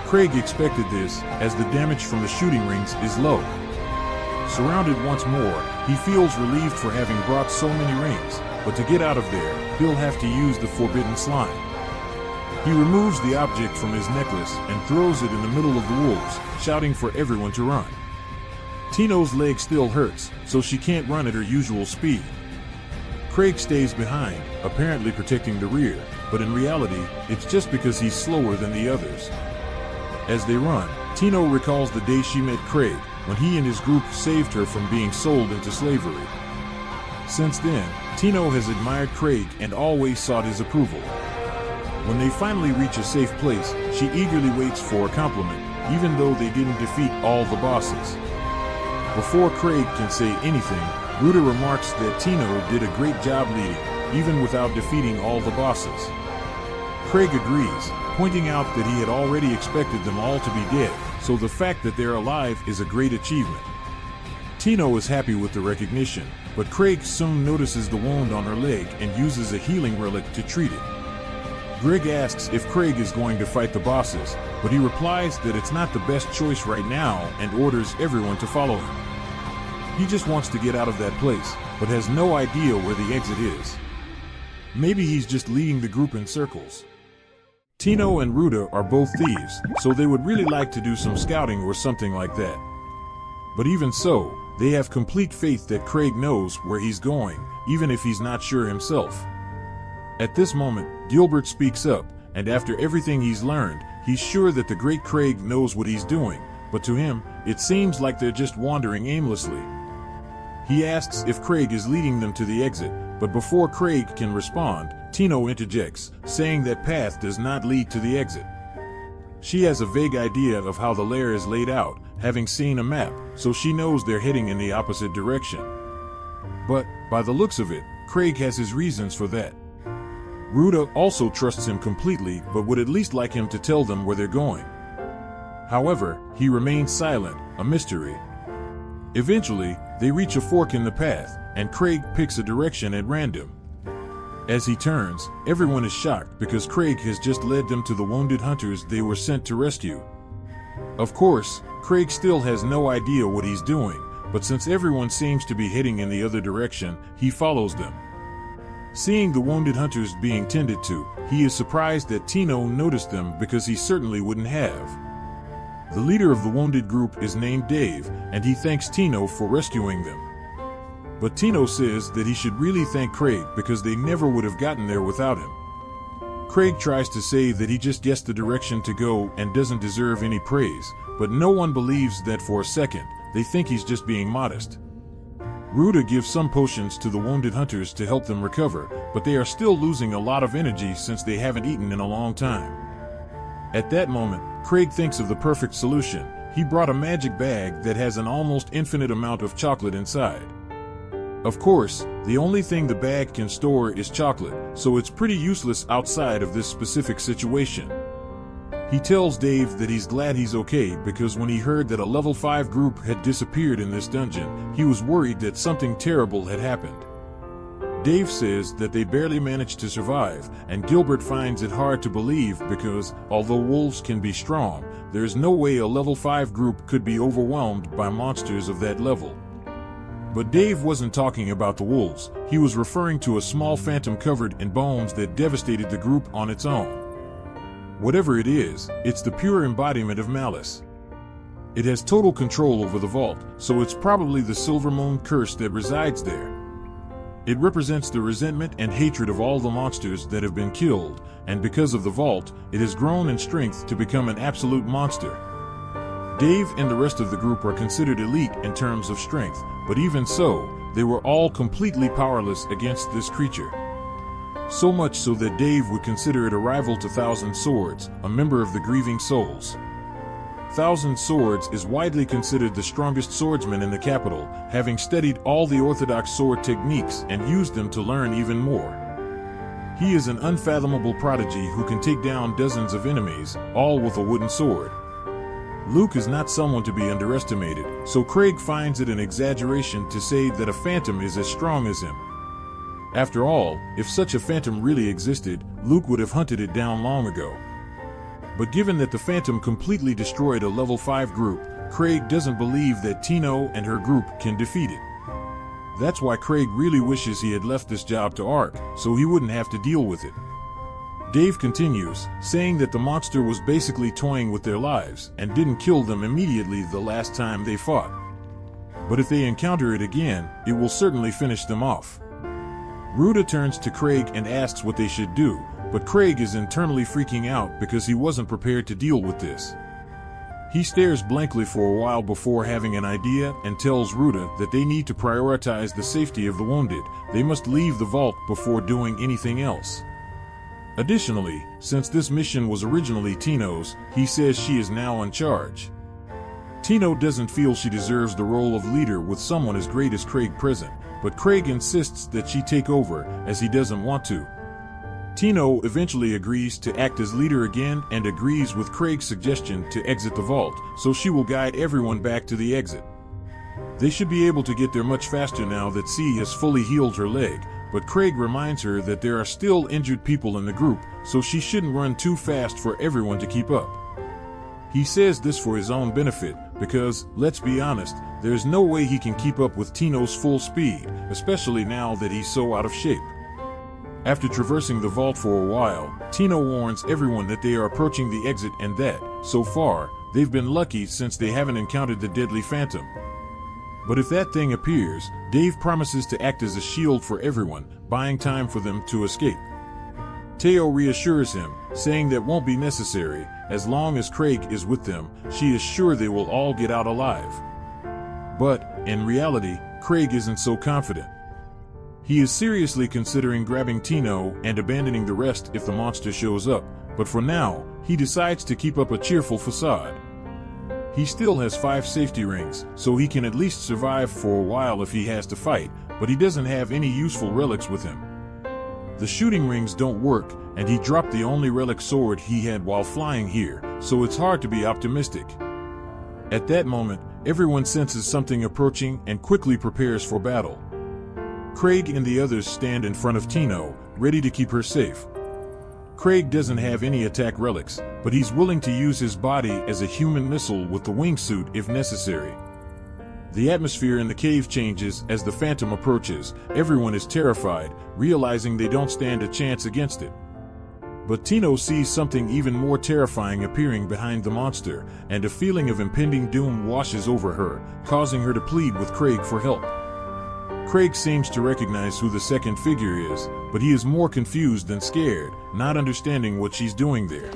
Craig expected this, as the damage from the shooting rings is low. Surrounded once more, he feels relieved for having brought so many rings, but to get out of there, he'll have to use the forbidden slime. He removes the object from his necklace and throws it in the middle of the wolves, shouting for everyone to run. Tino's leg still hurts, so she can't run at her usual speed. Craig stays behind, apparently protecting the rear, but in reality, it's just because he's slower than the others. As they run, Tino recalls the day she met Craig, when he and his group saved her from being sold into slavery. Since then, Tino has admired Craig and always sought his approval. When they finally reach a safe place, she eagerly waits for a compliment, even though they didn't defeat all the bosses. Before Craig can say anything, Ruta remarks that Tino did a great job leading, even without defeating all the bosses. Craig agrees, pointing out that he had already expected them all to be dead, so the fact that they're alive is a great achievement. Tino is happy with the recognition, but Craig soon notices the wound on her leg and uses a healing relic to treat it. Greg asks if Craig is going to fight the bosses, but he replies that it's not the best choice right now and orders everyone to follow him. He just wants to get out of that place, but has no idea where the exit is. Maybe he's just leading the group in circles. Tino and Ruta are both thieves, so they would really like to do some scouting or something like that. But even so, they have complete faith that Craig knows where he's going, even if he's not sure himself. At this moment, Gilbert speaks up, and after everything he's learned, he's sure that the great Craig knows what he's doing, but to him, it seems like they're just wandering aimlessly. He asks if Craig is leading them to the exit, but before Craig can respond, Tino interjects, saying that path does not lead to the exit. She has a vague idea of how the lair is laid out, having seen a map, so she knows they're heading in the opposite direction. But, by the looks of it, Craig has his reasons for that. Ruta also trusts him completely, but would at least like him to tell them where they're going. However, he remains silent, a mystery. Eventually, they reach a fork in the path, and Craig picks a direction at random. As he turns, everyone is shocked because Craig has just led them to the wounded hunters they were sent to rescue. Of course, Craig still has no idea what he's doing, but since everyone seems to be heading in the other direction, he follows them. Seeing the wounded hunters being tended to, he is surprised that Tino noticed them because he certainly wouldn't have. The leader of the wounded group is named Dave, and he thanks Tino for rescuing them. But Tino says that he should really thank Craig because they never would have gotten there without him. Craig tries to say that he just guessed the direction to go and doesn't deserve any praise, but no one believes that for a second. They think he's just being modest. Ruta gives some potions to the wounded hunters to help them recover, but they are still losing a lot of energy since they haven't eaten in a long time. At that moment, Craig thinks of the perfect solution. He brought a magic bag that has an almost infinite amount of chocolate inside. Of course, the only thing the bag can store is chocolate, so it's pretty useless outside of this specific situation. He tells Dave that he's glad he's okay because when he heard that a level 5 group had disappeared in this dungeon, he was worried that something terrible had happened. Dave says that they barely managed to survive, and Gilbert finds it hard to believe because, although wolves can be strong, there is no way a level 5 group could be overwhelmed by monsters of that level. But Dave wasn't talking about the wolves, he was referring to a small phantom covered in bones that devastated the group on its own. Whatever it is, it's the pure embodiment of malice. It has total control over the vault, so it's probably the Silver Moon curse that resides there. It represents the resentment and hatred of all the monsters that have been killed, and because of the vault, it has grown in strength to become an absolute monster. Dave and the rest of the group are considered elite in terms of strength, but even so, they were all completely powerless against this creature. So much so that Dave would consider it a rival to Thousand Swords, a member of the Grieving Souls. Thousand Swords is widely considered the strongest swordsman in the capital, having studied all the orthodox sword techniques and used them to learn even more. He is an unfathomable prodigy who can take down dozens of enemies, all with a wooden sword. Luke is not someone to be underestimated, so Craig finds it an exaggeration to say that a phantom is as strong as him. After all, if such a phantom really existed, Luke would have hunted it down long ago. But given that the phantom completely destroyed a level 5 group, Craig doesn't believe that Tino and her group can defeat it. That's why Craig really wishes he had left this job to Ark, so he wouldn't have to deal with it. Dave continues, saying that the monster was basically toying with their lives and didn't kill them immediately the last time they fought. But if they encounter it again, it will certainly finish them off. Ruda turns to Craig and asks what they should do, but Craig is internally freaking out because he wasn't prepared to deal with this. He stares blankly for a while before having an idea and tells Ruda that they need to prioritize the safety of the wounded. They must leave the vault before doing anything else. Additionally, since this mission was originally Tino's, he says she is now in charge. Tino doesn't feel she deserves the role of leader with someone as great as Craig present, but Craig insists that she take over, as he doesn't want to. Tino eventually agrees to act as leader again and agrees with Craig's suggestion to exit the vault, so she will guide everyone back to the exit. They should be able to get there much faster now that C has fully healed her leg, but Craig reminds her that there are still injured people in the group, so she shouldn't run too fast for everyone to keep up. He says this for his own benefit, because, let's be honest, there's no way he can keep up with Tino's full speed, especially now that he's so out of shape. After traversing the vault for a while, Tino warns everyone that they are approaching the exit and that, so far, they've been lucky since they haven't encountered the deadly phantom. But if that thing appears, Dave promises to act as a shield for everyone, buying time for them to escape. Teo reassures him, saying that won't be necessary, as long as Craig is with them, she is sure they will all get out alive. But, in reality, Craig isn't so confident. He is seriously considering grabbing Tino and abandoning the rest if the monster shows up, but for now, he decides to keep up a cheerful facade. He still has 5 safety rings, so he can at least survive for a while if he has to fight, but he doesn't have any useful relics with him. The shooting rings don't work, and he dropped the only relic sword he had while flying here, so it's hard to be optimistic. At that moment, everyone senses something approaching and quickly prepares for battle. Craig and the others stand in front of Tino, ready to keep her safe. Craig doesn't have any attack relics, but he's willing to use his body as a human missile with the wingsuit if necessary. The atmosphere in the cave changes as the phantom approaches. Everyone is terrified, realizing they don't stand a chance against it. But Tino sees something even more terrifying appearing behind the monster, and a feeling of impending doom washes over her, causing her to plead with Craig for help. Craig seems to recognize who the second figure is, but he is more confused than scared, not understanding what she's doing there.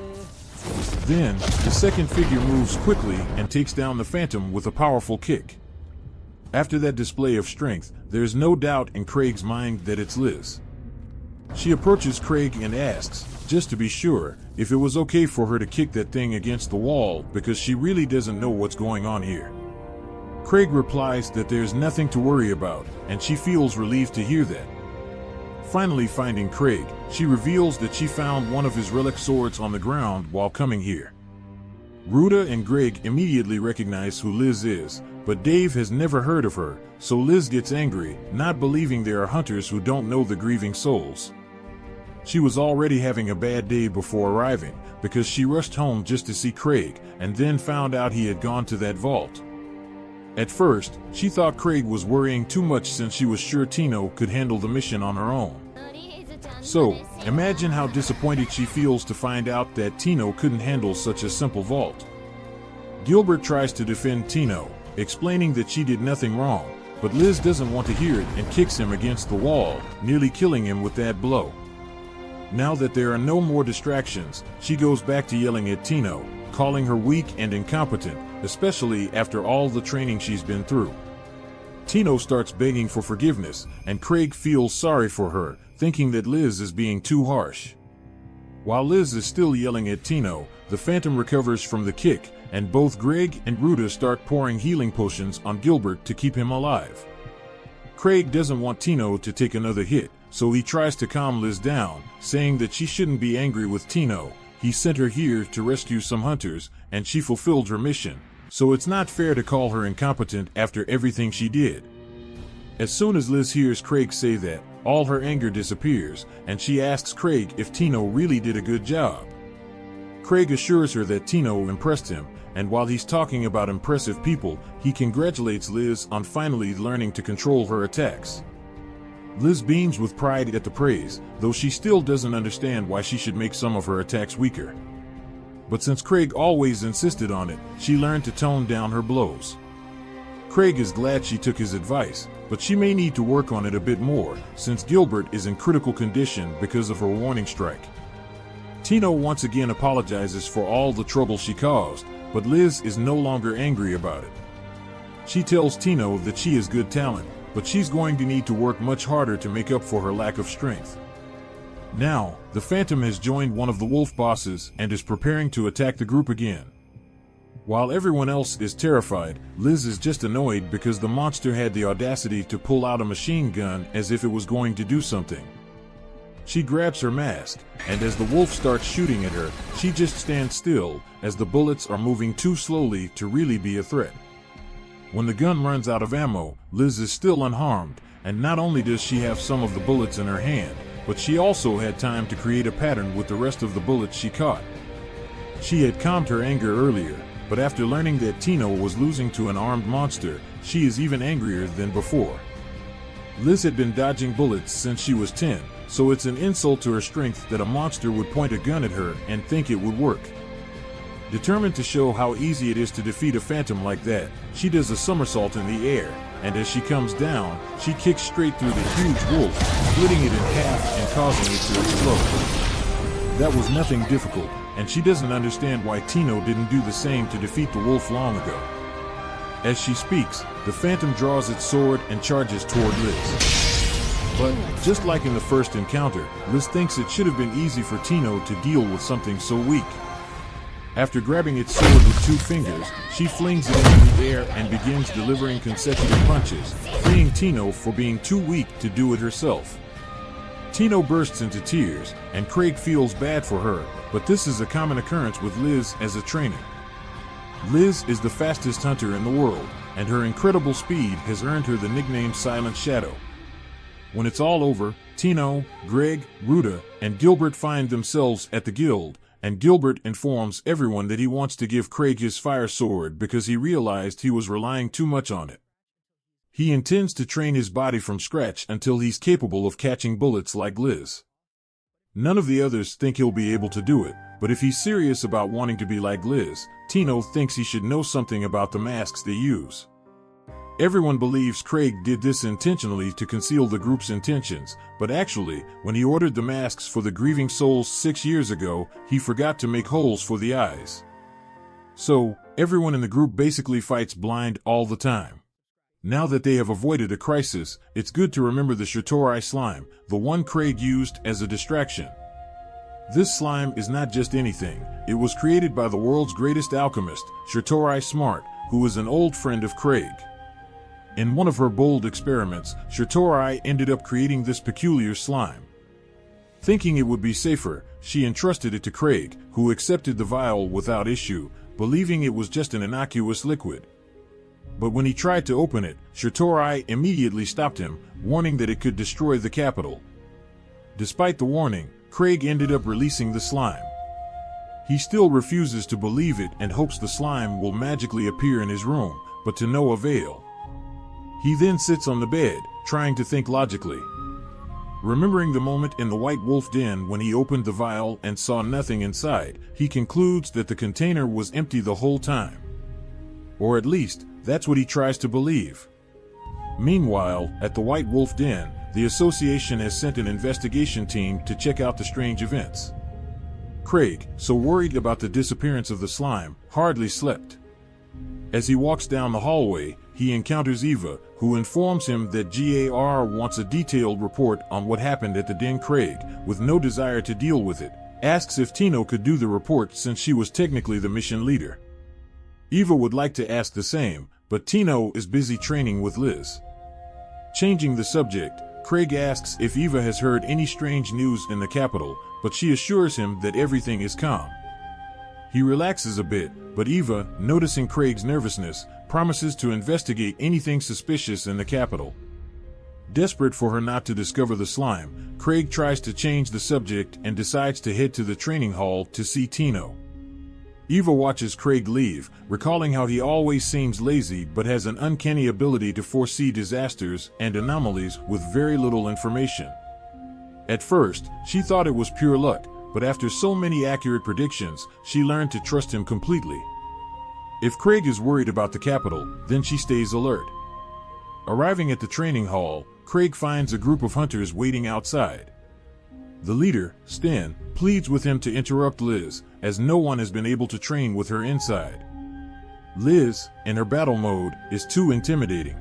Then, the second figure moves quickly and takes down the phantom with a powerful kick. After that display of strength, there is no doubt in Craig's mind that it's Liz. She approaches Craig and asks, just to be sure, if it was okay for her to kick that thing against the wall because she really doesn't know what's going on here. Craig replies that there's nothing to worry about, and she feels relieved to hear that. Finally finding Craig, she reveals that she found one of his relic swords on the ground while coming here. Ruda and Greg immediately recognize who Liz is, but Dave has never heard of her, so Liz gets angry, not believing there are hunters who don't know the grieving souls. She was already having a bad day before arriving, because she rushed home just to see Craig, and then found out he had gone to that vault. At first, she thought Craig was worrying too much since she was sure Tino could handle the mission on her own. So, imagine how disappointed she feels to find out that Tino couldn't handle such a simple vault. Gilbert tries to defend Tino, explaining that she did nothing wrong, but Liz doesn't want to hear it and kicks him against the wall, nearly killing him with that blow. Now that there are no more distractions, she goes back to yelling at Tino, calling her weak and incompetent, especially after all the training she's been through. Tino starts begging for forgiveness, and Craig feels sorry for her, thinking that Liz is being too harsh. While Liz is still yelling at Tino, the Phantom recovers from the kick, and both Greg and Ruda start pouring healing potions on Gilbert to keep him alive. Craig doesn't want Tino to take another hit, so he tries to calm Liz down, saying that she shouldn't be angry with Tino. He sent her here to rescue some hunters, and she fulfilled her mission, so it's not fair to call her incompetent after everything she did. As soon as Liz hears Craig say that, all her anger disappears, and she asks Craig if Tino really did a good job. Craig assures her that Tino impressed him, and while he's talking about impressive people, he congratulates Liz on finally learning to control her attacks. Liz beams with pride at the praise, though she still doesn't understand why she should make some of her attacks weaker. But since Craig always insisted on it, she learned to tone down her blows. Craig is glad she took his advice, but she may need to work on it a bit more, since Gilbert is in critical condition because of her warning strike. Tino once again apologizes for all the trouble she caused, but Liz is no longer angry about it. She tells Tino that she has good talent, but she's going to need to work much harder to make up for her lack of strength. Now, the Phantom has joined one of the wolf bosses and is preparing to attack the group again. While everyone else is terrified, Liz is just annoyed because the monster had the audacity to pull out a machine gun as if it was going to do something. She grabs her mask, and as the wolf starts shooting at her, she just stands still, as the bullets are moving too slowly to really be a threat. When the gun runs out of ammo, Liz is still unharmed, and not only does she have some of the bullets in her hand, but she also had time to create a pattern with the rest of the bullets she caught. She had calmed her anger earlier, but after learning that Tino was losing to an armed monster, she is even angrier than before. Liz had been dodging bullets since she was 10, so it's an insult to her strength that a monster would point a gun at her and think it would work. Determined to show how easy it is to defeat a phantom like that, she does a somersault in the air, and as she comes down, she kicks straight through the huge wolf, splitting it in half and causing it to explode. That was nothing difficult, and she doesn't understand why Tino didn't do the same to defeat the wolf long ago. As she speaks, the phantom draws its sword and charges toward Liz. But, just like in the first encounter, Liz thinks it should have been easy for Tino to deal with something so weak. After grabbing its sword with 2 fingers, she flings it into the air and begins delivering consecutive punches, freeing Tino for being too weak to do it herself. Tino bursts into tears, and Craig feels bad for her, but this is a common occurrence with Liz as a trainer. Liz is the fastest hunter in the world, and her incredible speed has earned her the nickname Silent Shadow. When it's all over, Tino, Greg, Ruda, and Gilbert find themselves at the guild, and Gilbert informs everyone that he wants to give Craig his fire sword because he realized he was relying too much on it. He intends to train his body from scratch until he's capable of catching bullets like Liz. None of the others think he'll be able to do it, but if he's serious about wanting to be like Liz, Tino thinks he should know something about the masks they use. Everyone believes Craig did this intentionally to conceal the group's intentions, but actually, when he ordered the masks for the grieving souls 6 years ago, he forgot to make holes for the eyes. So, everyone in the group basically fights blind all the time. Now that they have avoided a crisis, it's good to remember the Shatorai slime, the one Craig used as a distraction. This slime is not just anything, it was created by the world's greatest alchemist, Shatorai Smart, who is an old friend of Craig. In one of her bold experiments, Shatorai ended up creating this peculiar slime. Thinking it would be safer, she entrusted it to Craig, who accepted the vial without issue, believing it was just an innocuous liquid. But when he tried to open it, Shatorai immediately stopped him, warning that it could destroy the capital. Despite the warning, Craig ended up releasing the slime. He still refuses to believe it and hopes the slime will magically appear in his room, but to no avail. He then sits on the bed, trying to think logically. Remembering the moment in the White Wolf Den when he opened the vial and saw nothing inside, he concludes that the container was empty the whole time. Or at least, that's what he tries to believe. Meanwhile, at the White Wolf Den, the association has sent an investigation team to check out the strange events. Craig, so worried about the disappearance of the slime, hardly slept. As he walks down the hallway, he encounters Eva, who informs him that GAR wants a detailed report on what happened at the den. Craig, with no desire to deal with it, asks if Tino could do the report since she was technically the mission leader. Eva would like to ask the same, but Tino is busy training with Liz. Changing the subject, Craig asks if Eva has heard any strange news in the capital, but she assures him that everything is calm. He relaxes a bit, but Eva, noticing Craig's nervousness, promises to investigate anything suspicious in the capital. Desperate for her not to discover the slime, Craig tries to change the subject and decides to head to the training hall to see Tino. Eva watches Craig leave, recalling how he always seems lazy but has an uncanny ability to foresee disasters and anomalies with very little information. At first, she thought it was pure luck, but after so many accurate predictions, she learned to trust him completely. If Craig is worried about the capital, then she stays alert. Arriving at the training hall, Craig finds a group of hunters waiting outside. The leader, Sten, pleads with him to interrupt Liz, as no one has been able to train with her inside. Liz, in her battle mode, is too intimidating.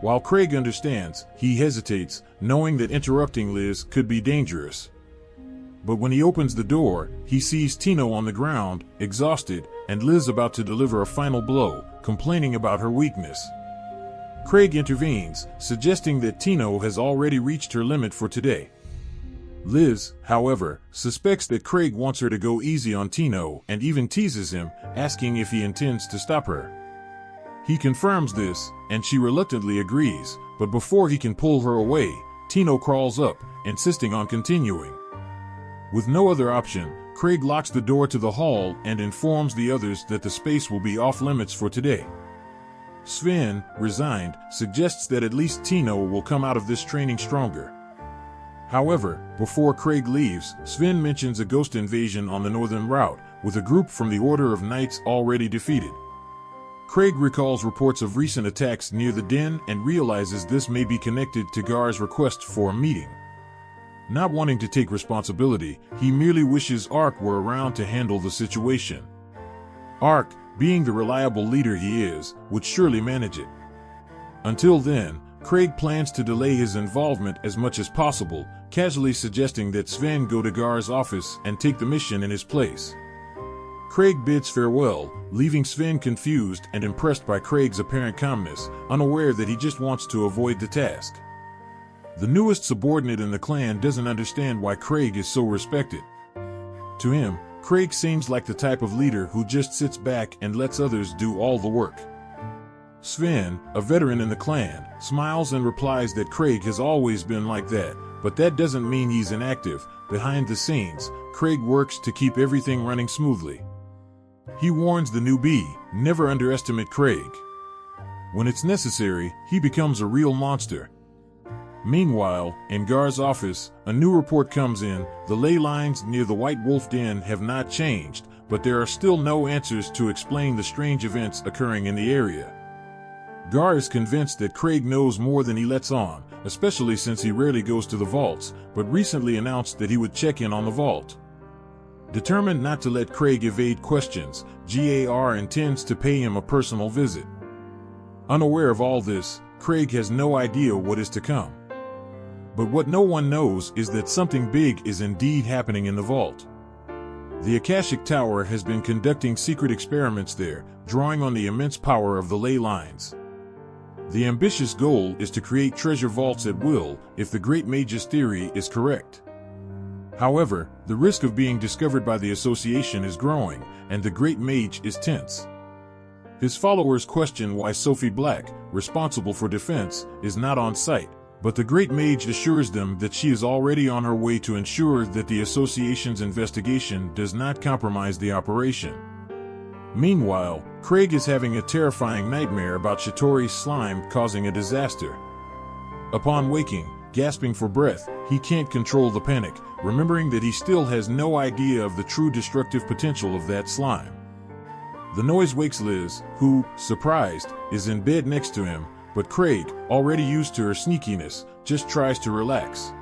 While Craig understands, he hesitates, knowing that interrupting Liz could be dangerous. But when he opens the door, he sees Tino on the ground, exhausted, and Liz about to deliver a final blow, complaining about her weakness. Craig intervenes, suggesting that Tino has already reached her limit for today. Liz, however, suspects that Craig wants her to go easy on Tino and even teases him, asking if he intends to stop her. He confirms this, and she reluctantly agrees, but before he can pull her away, Tino crawls up, insisting on continuing. With no other option, Craig locks the door to the hall and informs the others that the space will be off limits for today. Sven, resigned, suggests that at least Tino will come out of this training stronger. However, before Craig leaves, Sven mentions a ghost invasion on the northern route, with a group from the Order of Knights already defeated. Craig recalls reports of recent attacks near the den and realizes this may be connected to Gar's request for a meeting. Not wanting to take responsibility, he merely wishes Ark were around to handle the situation. Ark, being the reliable leader he is, would surely manage it. Until then, Craig plans to delay his involvement as much as possible, casually suggesting that Sven go to Gar's office and take the mission in his place. Craig bids farewell, leaving Sven confused and impressed by Craig's apparent calmness, unaware that he just wants to avoid the task. The newest subordinate in the clan doesn't understand why Craig is so respected. To him, Craig seems like the type of leader who just sits back and lets others do all the work. Sven, a veteran in the clan, smiles and replies that Craig has always been like that, but that doesn't mean he's inactive. Behind the scenes, Craig works to keep everything running smoothly. He warns the newbie, never underestimate Craig. When it's necessary, he becomes a real monster. Meanwhile, in Gar's office, a new report comes in. The ley lines near the White Wolf Den have not changed, but there are still no answers to explain the strange events occurring in the area. Gar is convinced that Craig knows more than he lets on, especially since he rarely goes to the vaults, but recently announced that he would check in on the vault. Determined not to let Craig evade questions, Gar intends to pay him a personal visit. Unaware of all this, Craig has no idea what is to come. But what no one knows is that something big is indeed happening in the vault. The Akashic Tower has been conducting secret experiments there, drawing on the immense power of the ley lines. The ambitious goal is to create treasure vaults at will, if the Great Mage's theory is correct. However, the risk of being discovered by the association is growing, and the Great Mage is tense. His followers question why Sophie Black, responsible for defense, is not on site, but the Great Mage assures them that she is already on her way to ensure that the association's investigation does not compromise the operation. Meanwhile, Craig is having a terrifying nightmare about Shatori's slime causing a disaster. Upon waking, gasping for breath, he can't control the panic, remembering that he still has no idea of the true destructive potential of that slime. The noise wakes Liz, who, surprised, is in bed next to him, but Craig, already used to her sneakiness, just tries to relax.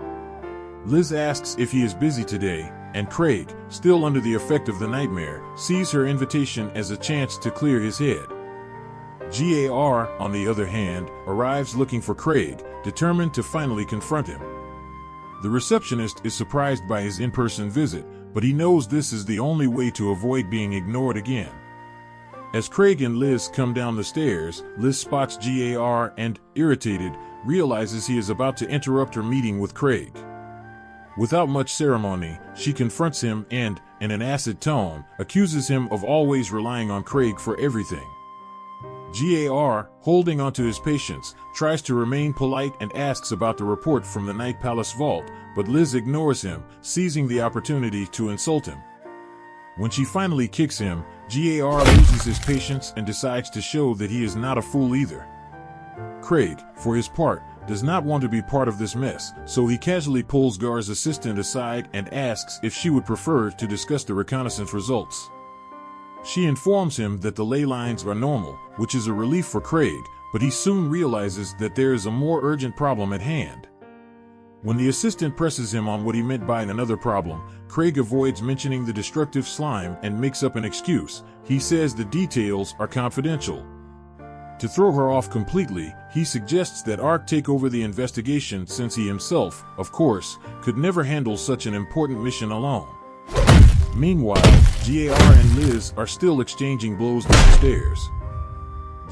Liz asks if he is busy today, and Craig, still under the effect of the nightmare, sees her invitation as a chance to clear his head. GAR, on the other hand, arrives looking for Craig, determined to finally confront him. The receptionist is surprised by his in-person visit, but he knows this is the only way to avoid being ignored again. As Craig and Liz come down the stairs, Liz spots GAR and, irritated, realizes he is about to interrupt her meeting with Craig. Without much ceremony, she confronts him and, in an acid tone, accuses him of always relying on Craig for everything. GAR, holding onto his patience, tries to remain polite and asks about the report from the Night Palace vault, but Liz ignores him, seizing the opportunity to insult him. When she finally kicks him, GAR loses his patience and decides to show that he is not a fool either. Craig, for his part, does not want to be part of this mess, so he casually pulls Gar's assistant aside and asks if she would prefer to discuss the reconnaissance results. She informs him that the ley lines are normal, which is a relief for Craig, but he soon realizes that there is a more urgent problem at hand. When the assistant presses him on what he meant by another problem, Craig avoids mentioning the destructive slime and makes up an excuse. He says the details are confidential. To throw her off completely, he suggests that Ark take over the investigation since he himself, of course, could never handle such an important mission alone. Meanwhile, GAR and Liz are still exchanging blows downstairs.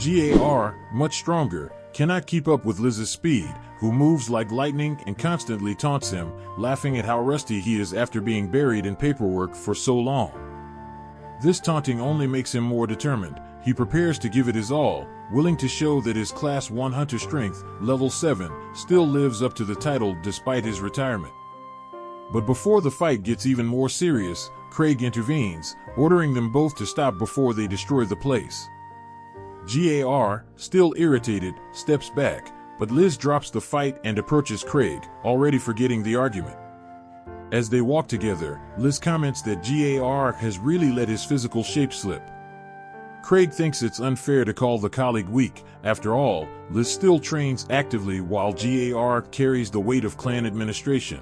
GAR, much stronger, cannot keep up with Liz's speed, who moves like lightning and constantly taunts him, laughing at how rusty he is after being buried in paperwork for so long. This taunting only makes him more determined. He prepares to give it his all, willing to show that his Class 1 Hunter Strength, Level 7, still lives up to the title despite his retirement. But before the fight gets even more serious, Craig intervenes, ordering them both to stop before they destroy the place. GAR, still irritated, steps back, but Liz drops the fight and approaches Craig, already forgetting the argument. As they walk together, Liz comments that GAR has really let his physical shape slip. Craig thinks it's unfair to call the colleague weak. After all, Liz still trains actively while GAR carries the weight of clan administration.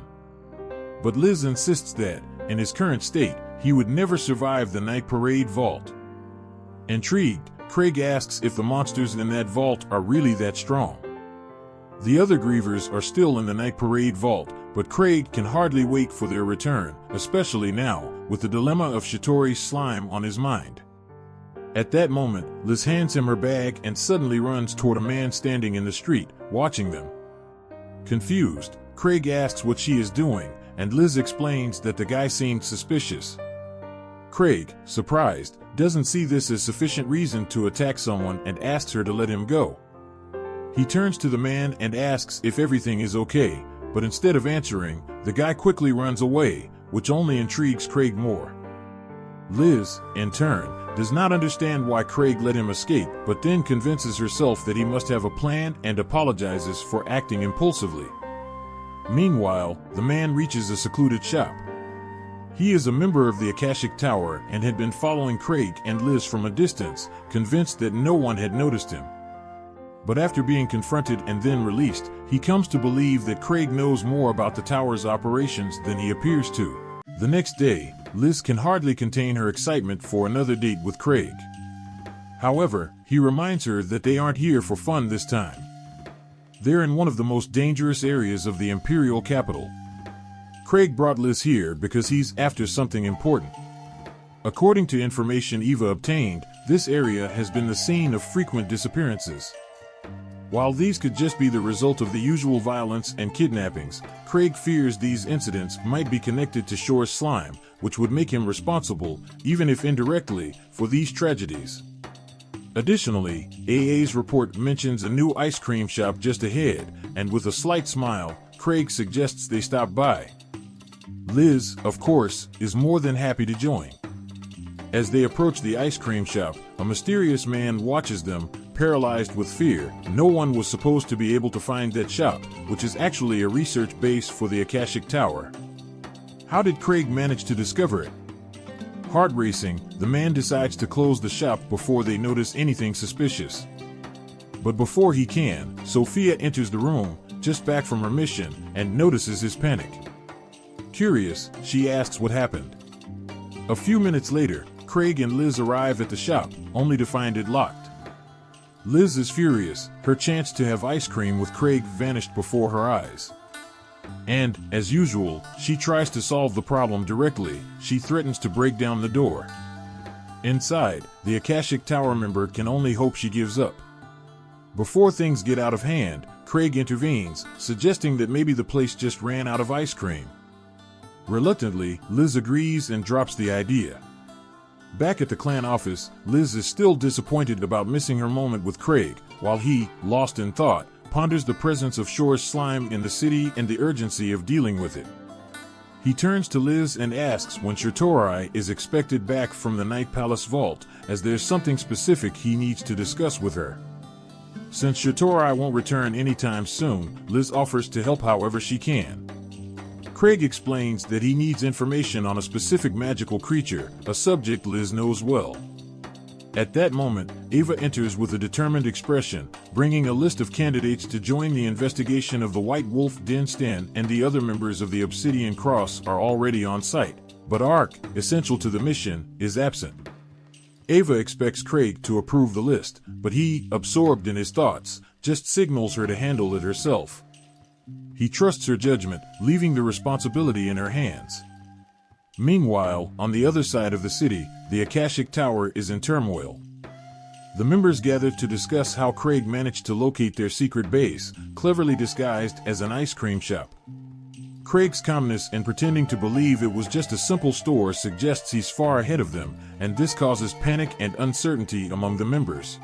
But Liz insists that, in his current state, he would never survive the Night Parade vault. Intrigued, Craig asks if the monsters in that vault are really that strong. The other Grievers are still in the Night Parade vault, but Craig can hardly wait for their return, especially now, with the dilemma of Shatori's slime on his mind. At that moment, Liz hands him her bag and suddenly runs toward a man standing in the street, watching them. Confused, Craig asks what she is doing, and Liz explains that the guy seemed suspicious. Craig, surprised, doesn't see this as sufficient reason to attack someone and asks her to let him go. He turns to the man and asks if everything is okay, but instead of answering, the guy quickly runs away, which only intrigues Craig more. Liz, in turn, does not understand why Craig let him escape, but then convinces herself that he must have a plan and apologizes for acting impulsively. Meanwhile, the man reaches a secluded shop. He is a member of the Akashic Tower and had been following Craig and Liz from a distance, convinced that no one had noticed him. But after being confronted and then released, he comes to believe that Craig knows more about the tower's operations than he appears to. The next day, Liz can hardly contain her excitement for another date with Craig. However, he reminds her that they aren't here for fun this time. They're in one of the most dangerous areas of the Imperial capital. Craig brought Liz here because he's after something important. According to information Eva obtained, this area has been the scene of frequent disappearances. While these could just be the result of the usual violence and kidnappings, Craig fears these incidents might be connected to Shore's slime, which would make him responsible, even if indirectly, for these tragedies. Additionally, AA's report mentions a new ice cream shop just ahead, and with a slight smile, Craig suggests they stop by. Liz, of course, is more than happy to join. As they approach the ice cream shop, a mysterious man watches them, paralyzed with fear. No one was supposed to be able to find that shop, which is actually a research base for the Akashic Tower. How did Craig manage to discover it? Heart racing, the man decides to close the shop before they notice anything suspicious. But before he can, Sophia enters the room, just back from her mission, and notices his panic. Curious, she asks what happened. A few minutes later, Craig and Liz arrive at the shop, only to find it locked. Liz is furious. Her chance to have ice cream with Craig vanished before her eyes. And, as usual, she tries to solve the problem directly. She threatens to break down the door. Inside, the Akashic Tower member can only hope she gives up. Before things get out of hand, Craig intervenes, suggesting that maybe the place just ran out of ice cream. Reluctantly, Liz agrees and drops the idea. Back at the clan office, Liz is still disappointed about missing her moment with Craig, while he, lost in thought, ponders the presence of Shore's slime in the city and the urgency of dealing with it. He turns to Liz and asks when Shatorai is expected back from the Night Palace vault, as there's something specific he needs to discuss with her. Since Shatorai won't return anytime soon, Liz offers to help however she can. Craig explains that he needs information on a specific magical creature, a subject Liz knows well. At that moment, Ava enters with a determined expression, bringing a list of candidates to join the investigation of the White Wolf Den. Stan and the other members of the Obsidian Cross are already on site, but Ark, essential to the mission, is absent. Ava expects Craig to approve the list, but he, absorbed in his thoughts, just signals her to handle it herself. He trusts her judgment, leaving the responsibility in her hands. Meanwhile, on the other side of the city, the Akashic Tower is in turmoil. The members gather to discuss how Craig managed to locate their secret base, cleverly disguised as an ice cream shop. Craig's calmness in pretending to believe it was just a simple store suggests he's far ahead of them, and this causes panic and uncertainty among the members.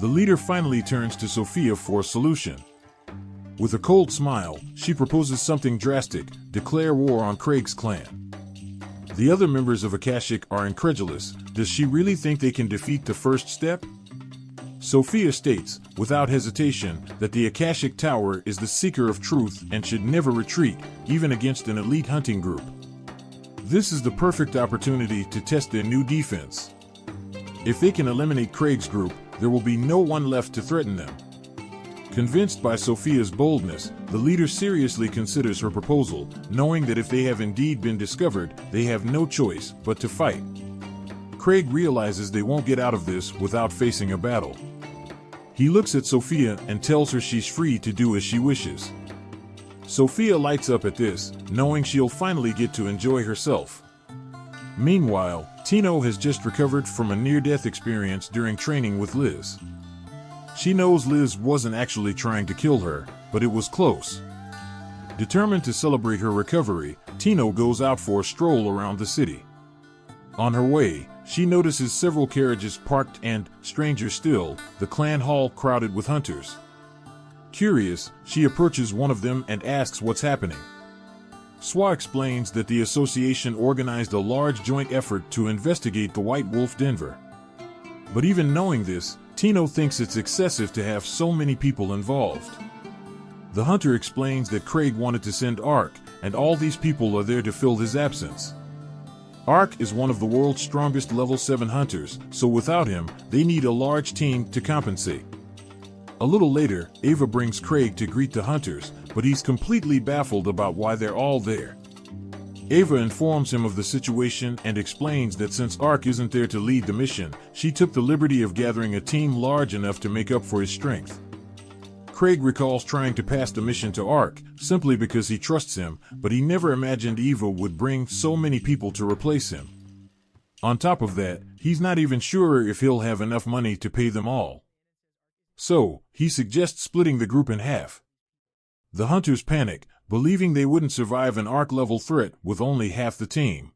The leader finally turns to Sophia for a solution. With a cold smile, she proposes something drastic: declare war on Craig's clan. The other members of Akashic are incredulous. Does she really think they can defeat the first step? Sophia states, without hesitation, that the Akashic Tower is the seeker of truth and should never retreat, even against an elite hunting group. This is the perfect opportunity to test their new defense. If they can eliminate Craig's group, there will be no one left to threaten them. Convinced by Sophia's boldness, the leader seriously considers her proposal, knowing that if they have indeed been discovered, they have no choice but to fight. Craig realizes they won't get out of this without facing a battle. He looks at Sophia and tells her she's free to do as she wishes. Sophia lights up at this, knowing she'll finally get to enjoy herself. Meanwhile, Tino has just recovered from a near-death experience during training with Liz. She knows Liz wasn't actually trying to kill her, but it was close. Determined to celebrate her recovery, Tino goes out for a stroll around the city. On her way, she notices several carriages parked and, stranger still, the clan hall crowded with hunters. Curious, she approaches one of them and asks what's happening. Swa explains that the association organized a large joint effort to investigate the White Wolf Denver. But even knowing this, Tino thinks it's excessive to have so many people involved. The hunter explains that Craig wanted to send Ark, and all these people are there to fill his absence. Ark is one of the world's strongest level 7 hunters, so without him, they need a large team to compensate. A little later, Ava brings Craig to greet the hunters, but he's completely baffled about why they're all there. Ava informs him of the situation and explains that since Ark isn't there to lead the mission, she took the liberty of gathering a team large enough to make up for his strength. Craig recalls trying to pass the mission to Ark, simply because he trusts him, but he never imagined Eva would bring so many people to replace him. On top of that, he's not even sure if he'll have enough money to pay them all. So, he suggests splitting the group in half. The hunters panic, believing they wouldn't survive an arc-level threat with only half the team.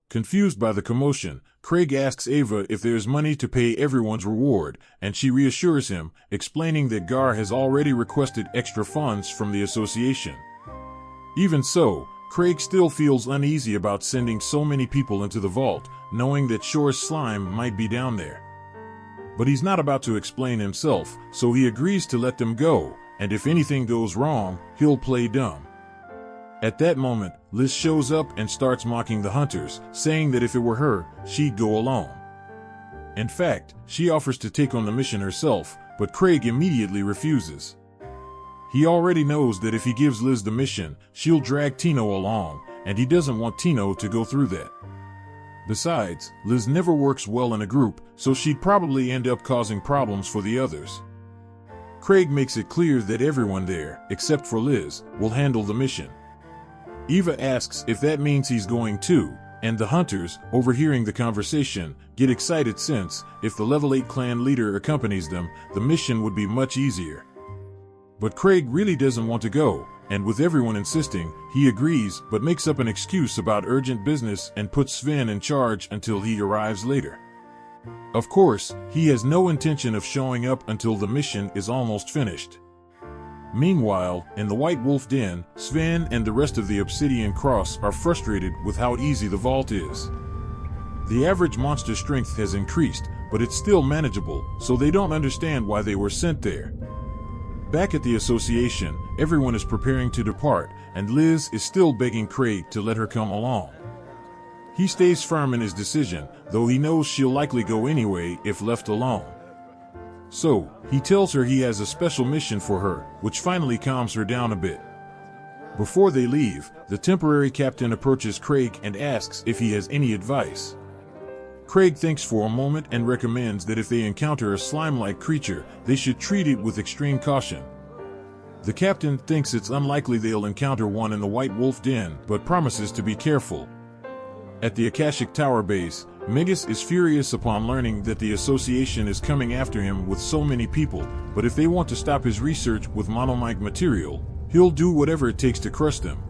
Confused by the commotion, Craig asks Ava if there's money to pay everyone's reward, and she reassures him, explaining that Gar has already requested extra funds from the association. Even so, Craig still feels uneasy about sending so many people into the vault, knowing that Shore's slime might be down there. But he's not about to explain himself, so he agrees to let them go, and if anything goes wrong, he'll play dumb. At that moment, Liz shows up and starts mocking the hunters, saying that if it were her, she'd go alone. In fact, she offers to take on the mission herself, but Craig immediately refuses. He already knows that if he gives Liz the mission, she'll drag Tino along, and he doesn't want Tino to go through that. Besides, Liz never works well in a group, so she'd probably end up causing problems for the others. Craig makes it clear that everyone there, except for Liz, will handle the mission. Eva asks if that means he's going too, and the hunters, overhearing the conversation, get excited since, if the Level 8 clan leader accompanies them, the mission would be much easier. But Craig really doesn't want to go, and with everyone insisting, he agrees but makes up an excuse about urgent business and puts Sven in charge until he arrives later. Of course, he has no intention of showing up until the mission is almost finished. Meanwhile, in the White Wolf Den, Sven and the rest of the Obsidian Cross are frustrated with how easy the vault is. The average monster strength has increased, but it's still manageable, so they don't understand why they were sent there. Back at the association, everyone is preparing to depart, and Liz is still begging Craig to let her come along. He stays firm in his decision, though he knows she'll likely go anyway if left alone. So, he tells her he has a special mission for her, which finally calms her down a bit. Before they leave, the temporary captain approaches Craig and asks if he has any advice. Craig thinks for a moment and recommends that if they encounter a slime-like creature, they should treat it with extreme caution. The captain thinks it's unlikely they'll encounter one in the White Wolf Den, but promises to be careful. At the Akashic Tower base, Megas is furious upon learning that the association is coming after him with so many people, but if they want to stop his research with monomike material, he'll do whatever it takes to crush them.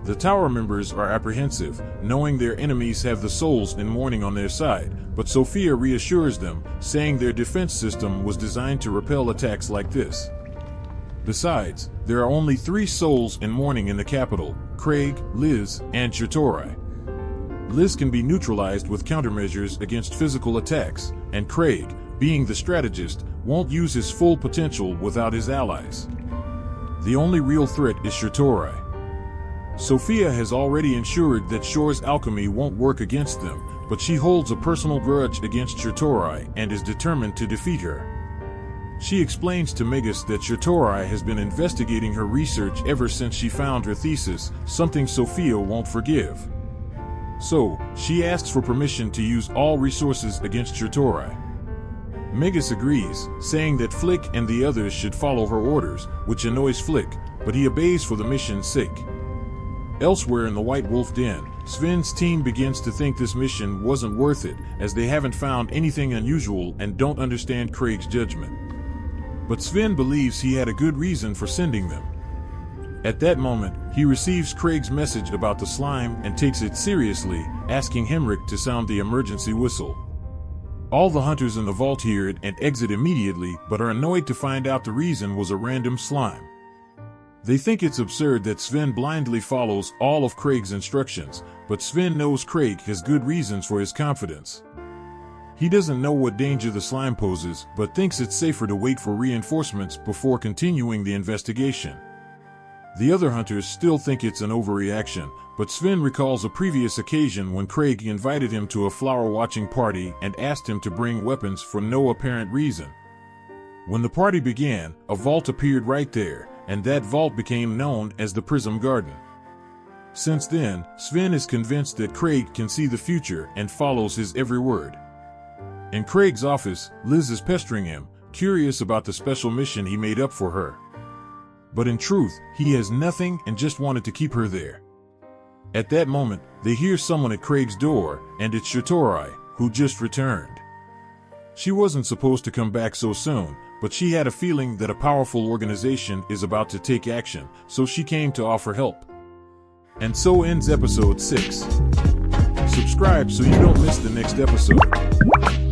The tower members are apprehensive, knowing their enemies have the souls in mourning on their side, but Sophia reassures them, saying their defense system was designed to repel attacks like this. Besides, there are only 3 souls in mourning in the capital: Craig, Liz, and Shatorai. Liz can be neutralized with countermeasures against physical attacks, and Craig, being the strategist, won't use his full potential without his allies. The only real threat is Shatorai. Sophia has already ensured that Shore's alchemy won't work against them, but she holds a personal grudge against Shatorai and is determined to defeat her. She explains to Megas that Shatorai has been investigating her research ever since she found her thesis, something Sophia won't forgive. So, she asks for permission to use all resources against Shatorai. Megas agrees, saying that Flick and the others should follow her orders, which annoys Flick, but he obeys for the mission's sake. Elsewhere in the White Wolf Den, Sven's team begins to think this mission wasn't worth it, as they haven't found anything unusual and don't understand Craig's judgment. But Sven believes he had a good reason for sending them. At that moment, he receives Craig's message about the slime and takes it seriously, asking Hemrick to sound the emergency whistle. All the hunters in the vault hear it and exit immediately, but are annoyed to find out the reason was a random slime. They think it's absurd that Sven blindly follows all of Craig's instructions, but Sven knows Craig has good reasons for his confidence. He doesn't know what danger the slime poses, but thinks it's safer to wait for reinforcements before continuing the investigation. The other hunters still think it's an overreaction, but Sven recalls a previous occasion when Craig invited him to a flower-watching party and asked him to bring weapons for no apparent reason. When the party began, a vault appeared right there, and that vault became known as the Prism Garden. Since then, Sven is convinced that Craig can see the future and follows his every word. In Craig's office, Liz is pestering him, curious about the special mission he made up for her. But in truth, he has nothing and just wanted to keep her there. At that moment, they hear someone at Craig's door, and it's Shatorai, who just returned. She wasn't supposed to come back so soon, but she had a feeling that a powerful organization is about to take action, so she came to offer help. And so ends episode 6. Subscribe so you don't miss the next episode.